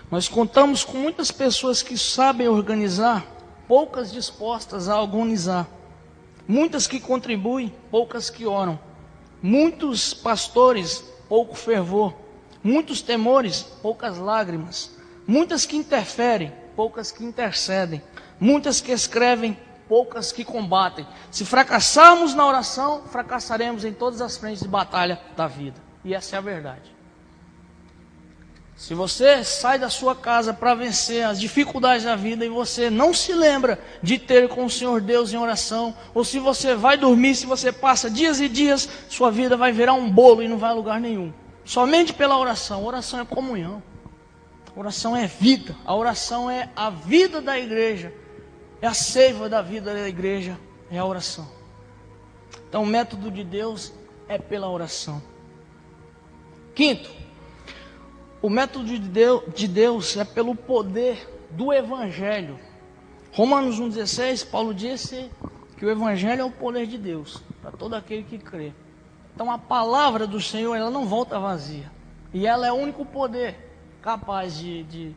Nós contamos com muitas pessoas que sabem organizar, poucas dispostas a agonizar. Muitas que contribuem, poucas que oram. Muitos pastores, pouco fervor. Muitos temores, poucas lágrimas. Muitas que interferem, poucas que intercedem. Muitas que escrevem, poucas que combatem. Se fracassarmos na oração, fracassaremos em todas as frentes de batalha da vida. E essa é a verdade. Se você sai da sua casa para vencer as dificuldades da vida e você não se lembra de ter com o Senhor Deus em oração, ou se você vai dormir, se você passa dias e dias, sua vida vai virar um bolo e não vai a lugar nenhum. Somente pela oração. Oração é comunhão. Oração é vida. A oração é a vida da igreja. É a seiva da vida da igreja, é a oração. Então o método de Deus é pela oração. Quinto, o método de Deus é pelo poder do Evangelho. Romanos 1,16, Paulo disse que o Evangelho é o poder de Deus, para todo aquele que crê. Então a palavra do Senhor, ela não volta vazia. E ela é o único poder capaz de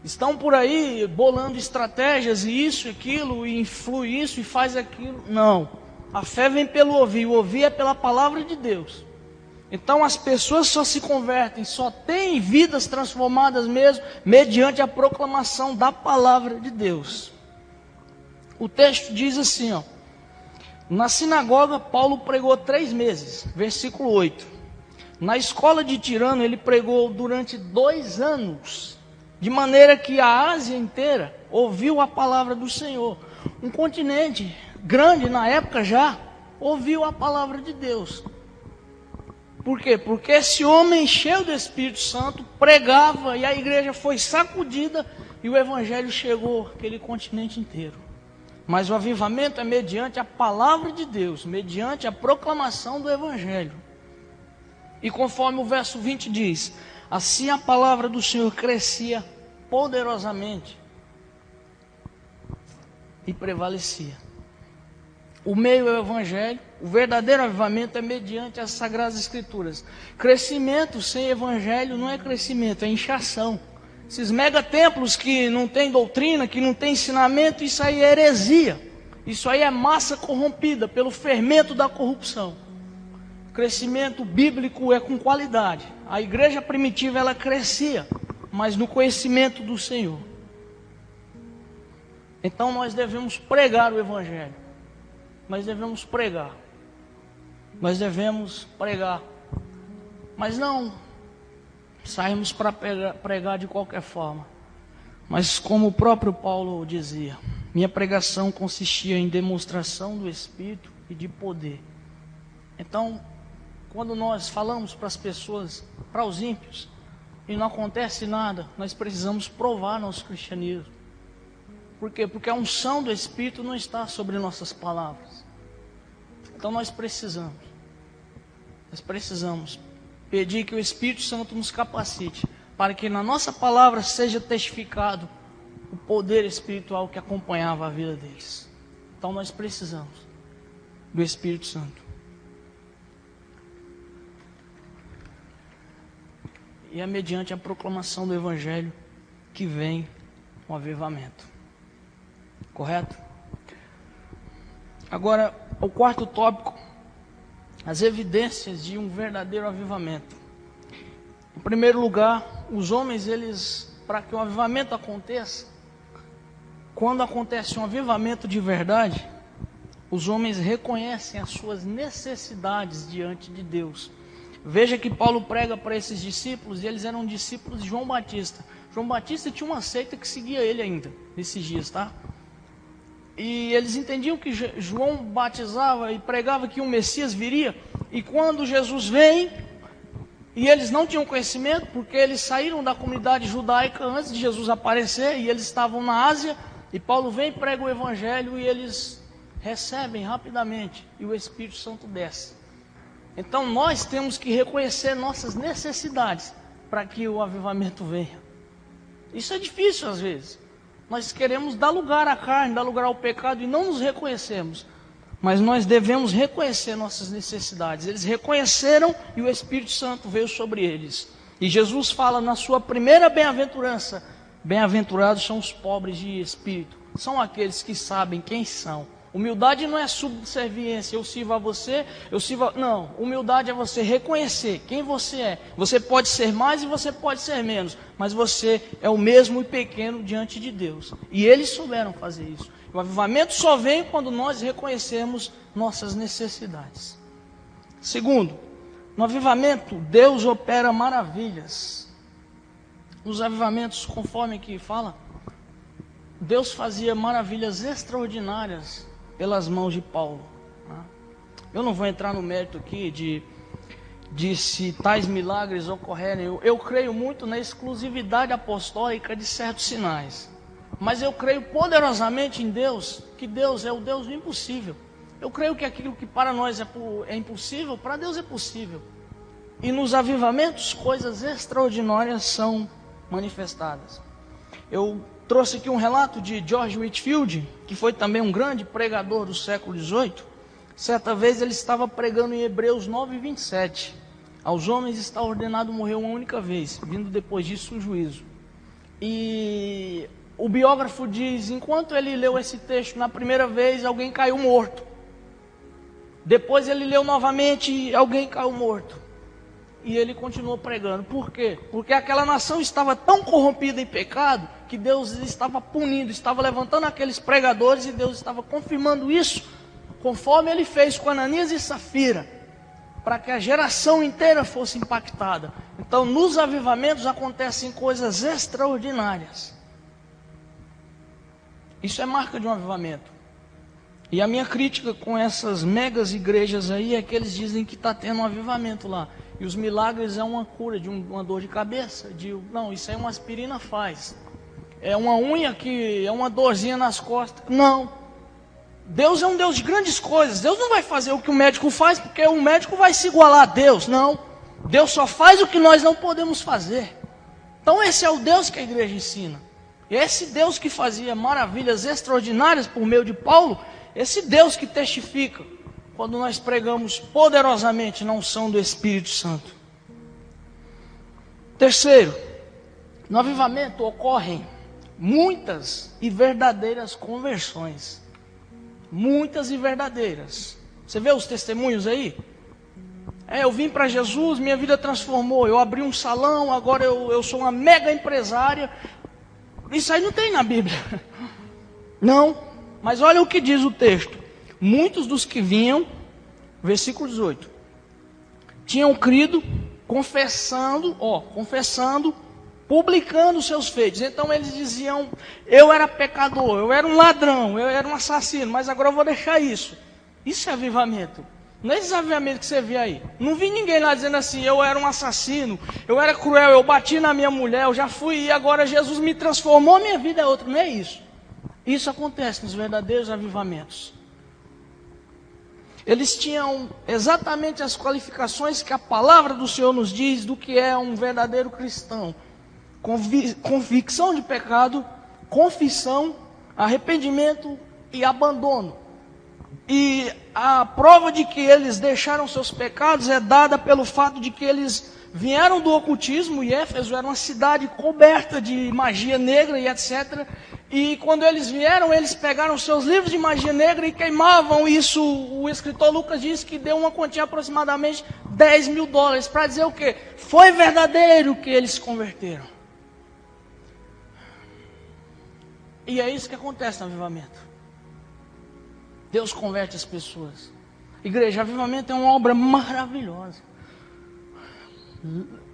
estão por aí bolando estratégias e isso, aquilo, e influi isso e faz aquilo. Não. A fé vem pelo ouvir. O ouvir é pela palavra de Deus. Então as pessoas só se convertem, só têm vidas transformadas mesmo, mediante a proclamação da palavra de Deus. O texto diz assim, ó. Na sinagoga, Paulo pregou 3 meses. Versículo 8. Na escola de Tirano, ele pregou durante 2 anos. De maneira que a Ásia inteira ouviu a palavra do Senhor. Um continente grande na época já ouviu a palavra de Deus. Por quê? Porque esse homem cheio do Espírito Santo pregava e a igreja foi sacudida e o evangelho chegou àquele continente inteiro. Mas o avivamento é mediante a palavra de Deus, mediante a proclamação do evangelho. E conforme o verso 20 diz: assim a palavra do Senhor crescia poderosamente e prevalecia. O meio é o evangelho, o verdadeiro avivamento é mediante as sagradas escrituras. Crescimento sem evangelho não é crescimento, é inchação. Esses megatemplos que não tem doutrina, que não tem ensinamento, isso aí é heresia. Isso aí é massa corrompida pelo fermento da corrupção. Crescimento bíblico é com qualidade. A igreja primitiva ela crescia, mas no conhecimento do Senhor. Então nós devemos pregar o evangelho. Nós devemos pregar. Nós devemos pregar. Mas não saímos para pregar de qualquer forma. Mas como o próprio Paulo dizia, minha pregação consistia em demonstração do Espírito e de poder. Então, quando nós falamos para as pessoas, para os ímpios, e não acontece nada, nós precisamos provar nosso cristianismo. Por quê? Porque a unção do Espírito não está sobre nossas palavras. Então nós precisamos pedir que o Espírito Santo nos capacite, para que na nossa palavra seja testificado o poder espiritual que acompanhava a vida deles. Então nós precisamos do Espírito Santo. E é mediante a proclamação do Evangelho que vem o avivamento. Correto? Agora, o quarto tópico as evidências de um verdadeiro avivamento. Em primeiro lugar, os homens, para que o avivamento aconteça, quando acontece um avivamento de verdade, os homens reconhecem as suas necessidades diante de Deus. Veja que Paulo prega para esses discípulos, e eles eram discípulos de João Batista. João Batista tinha uma seita que seguia ele ainda, nesses dias, tá? E eles entendiam que João batizava e pregava que o Messias viria, e quando Jesus vem, e eles não tinham conhecimento, porque eles saíram da comunidade judaica antes de Jesus aparecer, e eles estavam na Ásia, e Paulo vem e prega o Evangelho, e eles recebem rapidamente, e o Espírito Santo desce. Então nós temos que reconhecer nossas necessidades, para que o avivamento venha. Isso é difícil às vezes. Nós queremos dar lugar à carne, dar lugar ao pecado, e não nos reconhecemos. Mas nós devemos reconhecer nossas necessidades. Eles reconheceram e o Espírito Santo veio sobre eles. E Jesus fala na sua primeira bem-aventurança: bem-aventurados são os pobres de espírito. São aqueles que sabem quem são. Humildade não é subserviência, eu sirvo a você, Não, humildade é você reconhecer quem você é. Você pode ser mais e você pode ser menos, mas você é o mesmo e pequeno diante de Deus. E eles souberam fazer isso. O avivamento só vem quando nós reconhecermos nossas necessidades. Segundo, no avivamento, Deus opera maravilhas. Nos avivamentos, conforme aqui fala, Deus fazia maravilhas extraordinárias pelas mãos de Paulo. Eu não vou entrar no mérito aqui de se tais milagres ocorrerem. Eu creio muito na exclusividade apostólica de certos sinais. Mas eu creio poderosamente em Deus, que Deus é o Deus do impossível. Eu creio que aquilo que para nós é impossível, para Deus é possível. E nos avivamentos, coisas extraordinárias são manifestadas. Eu trouxe aqui um relato de George Whitefield, que foi também um grande pregador do século XVIII. Certa vez ele estava pregando em Hebreus 9:27. Aos homens está ordenado morrer uma única vez, vindo depois disso o juízo. E o biógrafo diz, enquanto ele leu esse texto na primeira vez, alguém caiu morto. Depois ele leu novamente e alguém caiu morto. E ele continuou pregando. Por quê? Porque aquela nação estava tão corrompida em pecado, que Deus estava punindo, estava levantando aqueles pregadores, e Deus estava confirmando isso, conforme ele fez com Ananias e Safira, para que a geração inteira fosse impactada. Então nos avivamentos acontecem coisas extraordinárias. Isso é marca de um avivamento. E a minha crítica com essas megas igrejas aí é que eles dizem que está tendo um avivamento lá. E os milagres é uma cura de uma dor de cabeça. Não, isso aí uma aspirina faz. É uma unha que é uma dorzinha nas costas. Não. Deus é um Deus de grandes coisas. Deus não vai fazer o que o médico faz, porque o médico vai se igualar a Deus. Não. Deus só faz o que nós não podemos fazer. Então esse é o Deus que a igreja ensina. E esse Deus que fazia maravilhas extraordinárias por meio de Paulo, esse Deus que testifica quando nós pregamos poderosamente na unção do Espírito Santo. Terceiro, no avivamento ocorrem muitas e verdadeiras conversões. Muitas e verdadeiras. Você vê os testemunhos aí? Eu vim para Jesus, minha vida transformou. Eu abri um salão, agora eu sou uma mega empresária. Isso aí não tem na Bíblia. Não. Mas olha o que diz o texto. Muitos dos que vinham, versículo 18, tinham crido, confessando, publicando os seus feitos. Então eles diziam, eu era pecador, eu era um ladrão, eu era um assassino, mas agora eu vou deixar isso. Isso é avivamento. Não é esse avivamento que você vê aí. Não vi ninguém lá dizendo assim, eu era um assassino, eu era cruel, eu bati na minha mulher, eu já fui e agora Jesus me transformou, minha vida é outra. Não é isso. Isso acontece nos verdadeiros avivamentos. Eles tinham exatamente as qualificações que a palavra do Senhor nos diz do que é um verdadeiro cristão. Convicção de pecado, confissão, arrependimento e abandono. E a prova de que eles deixaram seus pecados é dada pelo fato de que eles vieram do ocultismo, e Éfeso era uma cidade coberta de magia negra e etc. E quando eles vieram, eles pegaram seus livros de magia negra e queimavam isso. O escritor Lucas diz que deu uma quantia aproximadamente $10.000. Para dizer o quê? Foi verdadeiro que eles se converteram. E é isso que acontece no avivamento. Deus converte as pessoas. Igreja, avivamento é uma obra maravilhosa.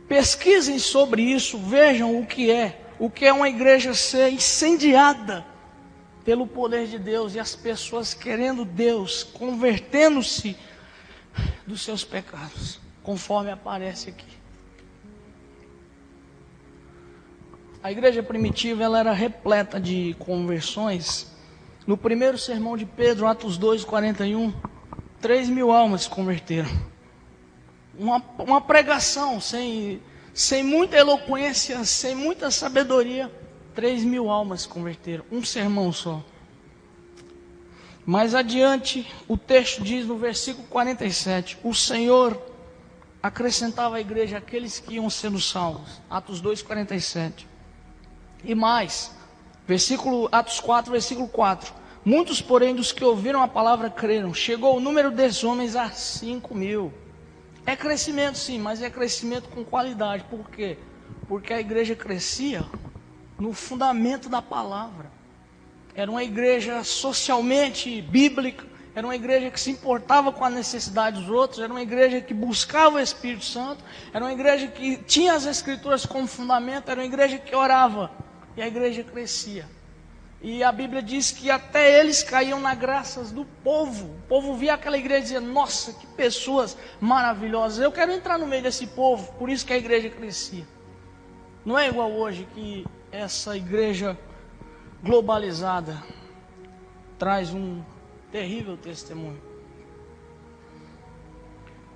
Pesquisem sobre isso, vejam o que é uma igreja ser incendiada pelo poder de Deus e as pessoas querendo Deus, convertendo-se dos seus pecados, conforme aparece aqui. A igreja primitiva ela era repleta de conversões. No primeiro sermão de Pedro, Atos 2:41, 3.000 almas se converteram. Uma pregação sem muita eloquência, sem muita sabedoria, 3.000 almas se converteram. Um sermão só. Mais adiante, o texto diz no versículo 47, o Senhor acrescentava à igreja aqueles que iam sendo salvos. Atos 2:47. E mais, Atos 4, versículo 4. Muitos, porém, dos que ouviram a palavra creram. Chegou o número desses homens a 5.000. É crescimento sim, mas é crescimento com qualidade. Por quê? Porque a igreja crescia no fundamento da palavra. Era uma igreja socialmente bíblica. Era uma igreja que se importava com a necessidade dos outros. Era uma igreja que buscava o Espírito Santo. Era uma igreja que tinha as Escrituras como fundamento. Era uma igreja que orava. E a igreja crescia. E a Bíblia diz que até eles caíam nas graças do povo. O povo via aquela igreja e dizia, nossa, que pessoas maravilhosas. Eu quero entrar no meio desse povo. Por isso que a igreja crescia. Não é igual hoje que essa igreja globalizada traz um terrível testemunho.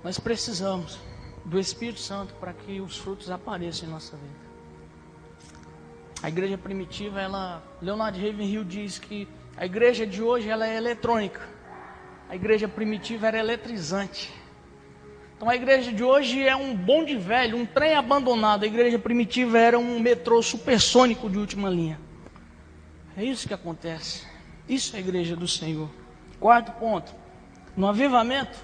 Nós precisamos do Espírito Santo para que os frutos apareçam em nossa vida. A igreja primitiva, Leonard Ravenhill diz que a igreja de hoje ela é eletrônica. A igreja primitiva era eletrizante. Então a igreja de hoje é um bonde velho, um trem abandonado. A igreja primitiva era um metrô supersônico de última linha. É isso que acontece. Isso é a igreja do Senhor. Quarto ponto. No avivamento,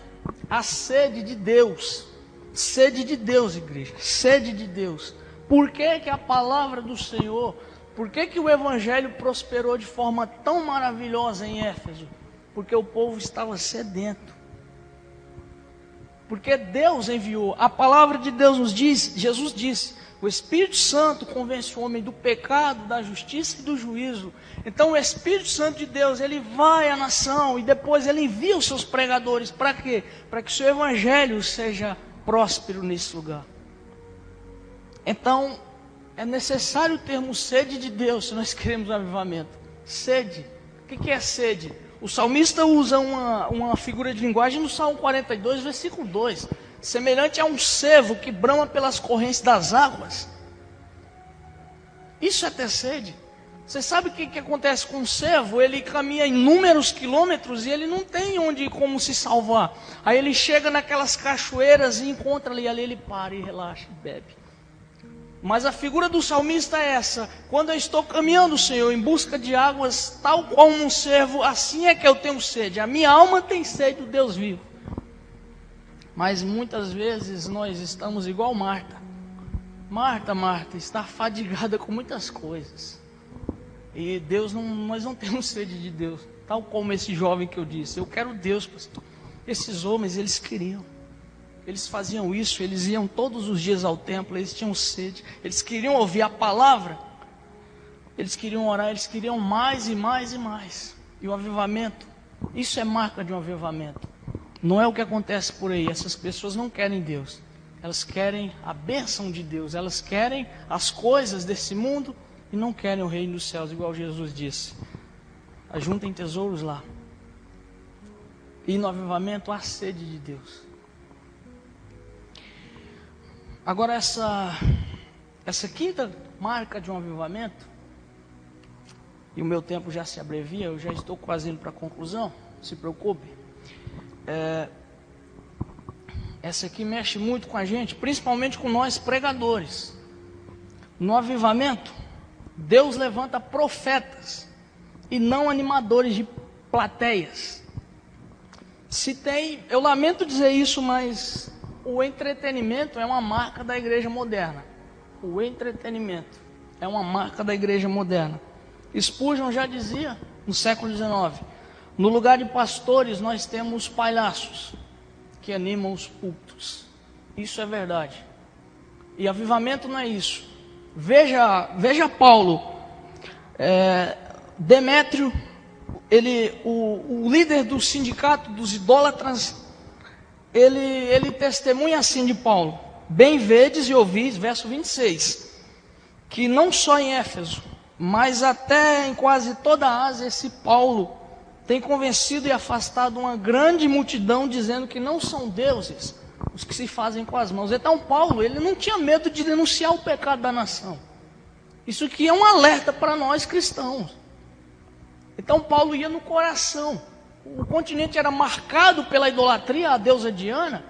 a sede de Deus. Sede de Deus, igreja. Sede de Deus. Por que que a palavra do Senhor, por que que o evangelho prosperou de forma tão maravilhosa em Éfeso? Porque o povo estava sedento. Porque Deus enviou. A palavra de Deus nos diz, Jesus disse, o Espírito Santo convence o homem do pecado, da justiça e do juízo. Então o Espírito Santo de Deus, ele vai à nação e depois ele envia os seus pregadores. Para quê? Para que o seu evangelho seja próspero nesse lugar. Então, é necessário termos sede de Deus se nós queremos avivamento. Sede. O que é sede? O salmista usa uma figura de linguagem no Salmo 42, versículo 2. Semelhante a um cervo que brama pelas correntes das águas. Isso é ter sede. Você sabe o que acontece com um cervo? Ele caminha inúmeros quilômetros e ele não tem como se salvar. Aí ele chega naquelas cachoeiras e encontra ali ele para e relaxa e bebe. Mas a figura do salmista é essa: quando eu estou caminhando, Senhor, em busca de águas, tal qual um cervo, assim é que eu tenho sede. A minha alma tem sede do Deus vivo. Mas muitas vezes nós estamos igual Marta. Marta, está fadigada com muitas coisas. E nós não temos sede de Deus. Tal como esse jovem que eu disse, eu quero Deus, pastor. Esses homens, eles queriam. Eles faziam isso, eles iam todos os dias ao templo, eles tinham sede, eles queriam ouvir a palavra, eles queriam orar, eles queriam mais e mais e mais. E o avivamento, isso é marca de um avivamento. Não é o que acontece por aí. Essas pessoas não querem Deus, elas querem a bênção de Deus, elas querem as coisas desse mundo e não querem o reino dos céus, igual Jesus disse. Ajuntem tesouros lá. E no avivamento há sede de Deus. Agora essa quinta marca de um avivamento, e o meu tempo já se abrevia, eu já estou quase indo para a conclusão, não se preocupe. Essa aqui mexe muito com a gente, principalmente com nós pregadores. No avivamento, Deus levanta profetas e não animadores de plateias. Se tem, eu lamento dizer isso, mas o entretenimento é uma marca da igreja moderna. O entretenimento é uma marca da igreja moderna. Spurgeon já dizia no século XIX: no lugar de pastores nós temos palhaços que animam os púlpitos. Isso é verdade. E avivamento não é isso. Veja Paulo, Demétrio, o líder do sindicato dos idólatras, ele testemunha assim de Paulo: bem vedes e ouvis, verso 26, que não só em Éfeso, mas até em quase toda a Ásia, esse Paulo tem convencido e afastado uma grande multidão, dizendo que não são deuses os que se fazem com as mãos. Então Paulo, ele não tinha medo de denunciar o pecado da nação. Isso aqui é um alerta para nós cristãos. Então Paulo ia no coração. O continente era marcado pela idolatria à deusa Diana.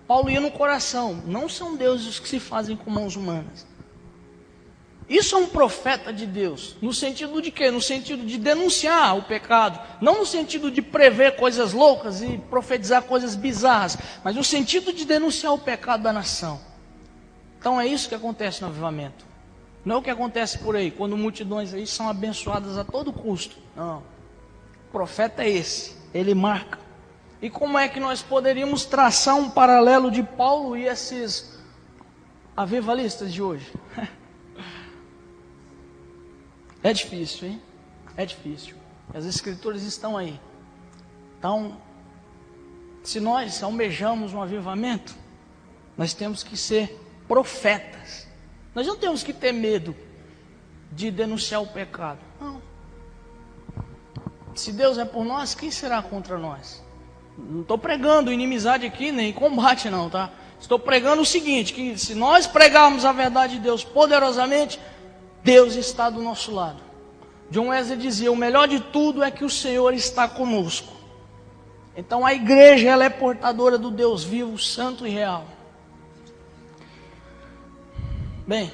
Paulo ia no coração. Não são deuses os que se fazem com mãos humanas. Isso é um profeta de Deus. No sentido de quê? No sentido de denunciar o pecado. Não no sentido de prever coisas loucas e profetizar coisas bizarras, mas no sentido de denunciar o pecado da nação. Então é isso que acontece no avivamento. Não é o que acontece por aí, quando multidões aí são abençoadas a todo custo. Não. O profeta é esse. Ele marca. E como é que nós poderíamos traçar um paralelo de Paulo e esses avivalistas de hoje? É difícil, hein? É difícil. As escrituras estão aí. Então, se nós almejamos um avivamento, nós temos que ser profetas. Nós não temos que ter medo de denunciar o pecado. Não. Se Deus é por nós, quem será contra nós? Não estou pregando inimizade aqui, nem combate não, tá? Estou pregando o seguinte, que se nós pregarmos a verdade de Deus poderosamente, Deus está do nosso lado. John Wesley dizia: o melhor de tudo é que o Senhor está conosco. Então a igreja, ela é portadora do Deus vivo, santo e real. Bem,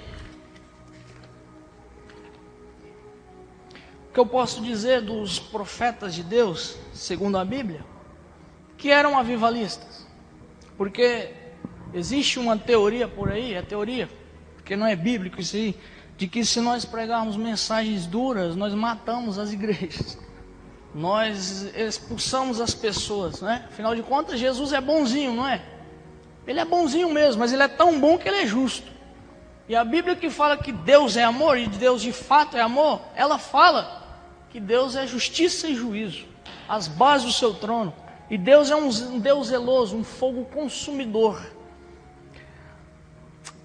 o que eu posso dizer dos profetas de Deus, segundo a Bíblia, que eram avivalistas? Porque existe uma teoria por aí, é teoria, porque não é bíblico isso aí, de que se nós pregarmos mensagens duras, nós matamos as igrejas, nós expulsamos as pessoas, né? Afinal de contas, Jesus é bonzinho, não é? Ele é bonzinho mesmo, mas ele é tão bom que ele é justo. E a Bíblia que fala que Deus é amor, e Deus de fato é amor, ela fala que Deus é justiça e juízo, as bases do seu trono. E Deus é um Deus zeloso, um fogo consumidor.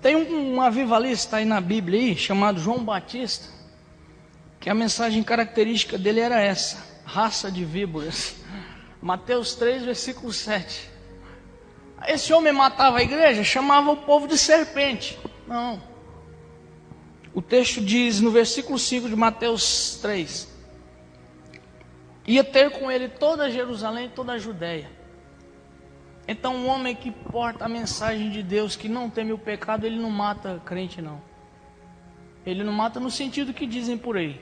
Tem um avivalista aí na Bíblia, aí, chamado João Batista, que a mensagem característica dele era essa: raça de víboras. Mateus 3, versículo 7. Esse homem matava a igreja, chamava o povo de serpente. Não. O texto diz no versículo 5 de Mateus 3: ia ter com ele toda Jerusalém e toda a Judéia. Então um homem que porta a mensagem de Deus, que não teme o pecado, ele não mata crente não. Ele não mata no sentido que dizem por aí,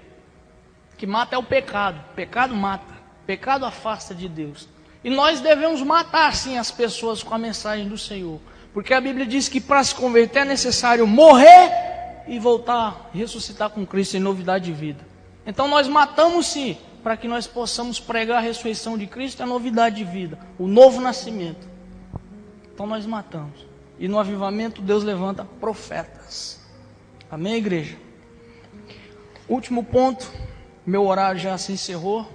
que mata é o pecado. Pecado mata, pecado afasta de Deus. E nós devemos matar sim as pessoas com a mensagem do Senhor, porque a Bíblia diz que para se converter é necessário morrer e voltar, ressuscitar com Cristo em novidade de vida. Então nós matamos sim, para que nós possamos pregar a ressurreição de Cristo, a novidade de vida, o novo nascimento. Então nós matamos. E no avivamento Deus levanta profetas. Amém, igreja? Último ponto, meu horário já se encerrou.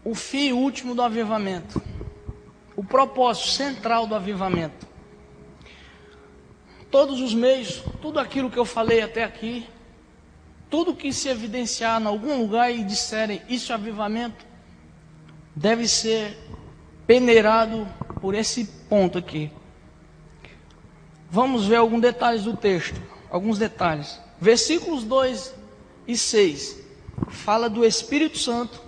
O fim último do avivamento, o propósito central do avivamento. Todos os meios, tudo aquilo que eu falei até aqui, tudo que se evidenciar em algum lugar e disserem isso é avivamento, deve ser peneirado por esse ponto aqui. Vamos ver alguns detalhes do texto, alguns detalhes. Versículos 2 e 6 fala do Espírito Santo.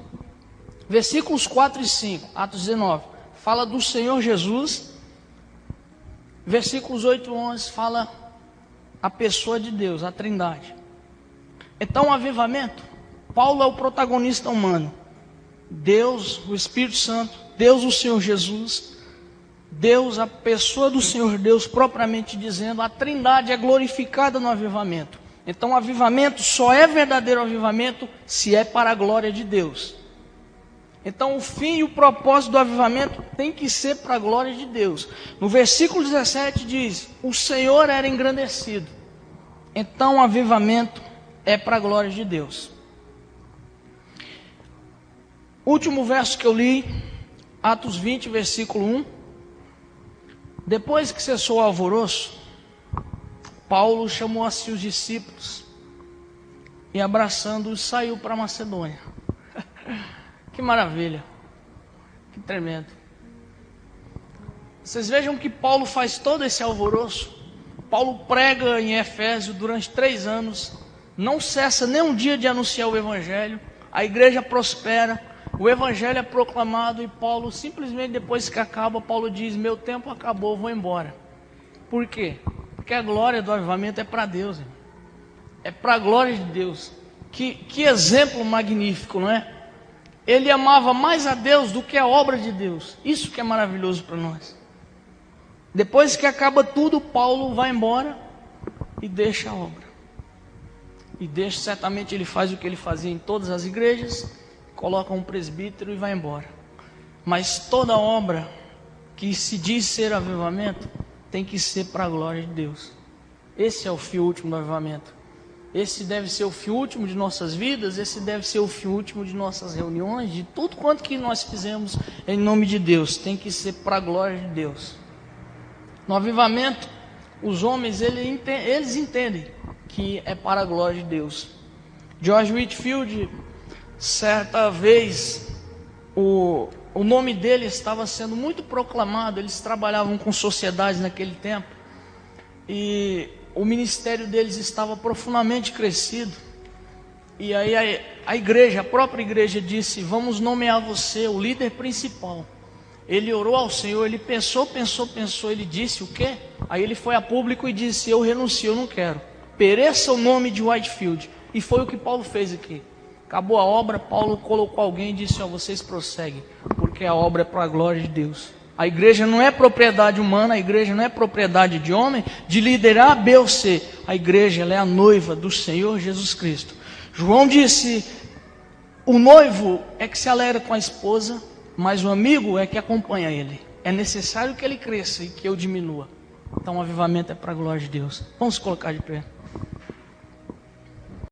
Versículos 4 e 5, Atos 19, fala do Senhor Jesus. Versículos 8 e 11 fala a pessoa de Deus, a Trindade. Então, o avivamento, Paulo é o protagonista humano. Deus, o Espírito Santo, Deus, o Senhor Jesus, Deus, a pessoa do Senhor Deus, propriamente dizendo, a Trindade é glorificada no avivamento. Então, o avivamento só é verdadeiro avivamento se é para a glória de Deus. Então, o fim e o propósito do avivamento tem que ser para a glória de Deus. No versículo 17 diz, o Senhor era engrandecido. Então, o avivamento é para a glória de Deus. Último verso que eu li, Atos 20, versículo 1. Depois que cessou o alvoroço, Paulo chamou a si os discípulos e, abraçando-os, saiu para Macedônia. Que maravilha, que tremendo. Vocês vejam que Paulo faz todo esse alvoroço. Paulo prega em Efésio durante 3 anos, não cessa nem um dia de anunciar o Evangelho. A igreja prospera, o Evangelho é proclamado e Paulo, simplesmente depois que acaba, Paulo diz, meu tempo acabou, vou embora. Por quê? Porque a glória do avivamento é para Deus, irmão. É para a glória de Deus. Que exemplo magnífico, não é? Ele amava mais a Deus do que a obra de Deus. Isso que é maravilhoso para nós. Depois que acaba tudo, Paulo vai embora e deixa a obra. E deixa, certamente ele faz o que ele fazia em todas as igrejas, coloca um presbítero e vai embora. Mas toda obra que se diz ser avivamento, tem que ser para a glória de Deus. Esse é o fim último do avivamento. Esse deve ser o fim último de nossas vidas, esse deve ser o fim último de nossas reuniões, de tudo quanto que nós fizemos em nome de Deus, tem que ser para a glória de Deus. No avivamento, os homens, eles entendem que é para a glória de Deus. George Whitefield, certa vez, o nome dele estava sendo muito proclamado, eles trabalhavam com sociedades naquele tempo, e o ministério deles estava profundamente crescido. E aí a igreja, a própria igreja disse, vamos nomear você o líder principal. Ele orou ao Senhor, ele pensou, ele disse o quê? Aí ele foi a público e disse, eu renuncio, eu não quero. Pereça o nome de Whitefield. E foi o que Paulo fez aqui. Acabou a obra, Paulo colocou alguém e disse, vocês prosseguem, porque a obra é para a glória de Deus. A igreja não é propriedade humana, a igreja não é propriedade de homem, de liderar B ou C. A igreja, ela é a noiva do Senhor Jesus Cristo. João disse, o noivo é que se alegra com a esposa, mas o amigo é que acompanha ele. É necessário que ele cresça e que eu diminua. Então o avivamento é para a glória de Deus. Vamos colocar de pé.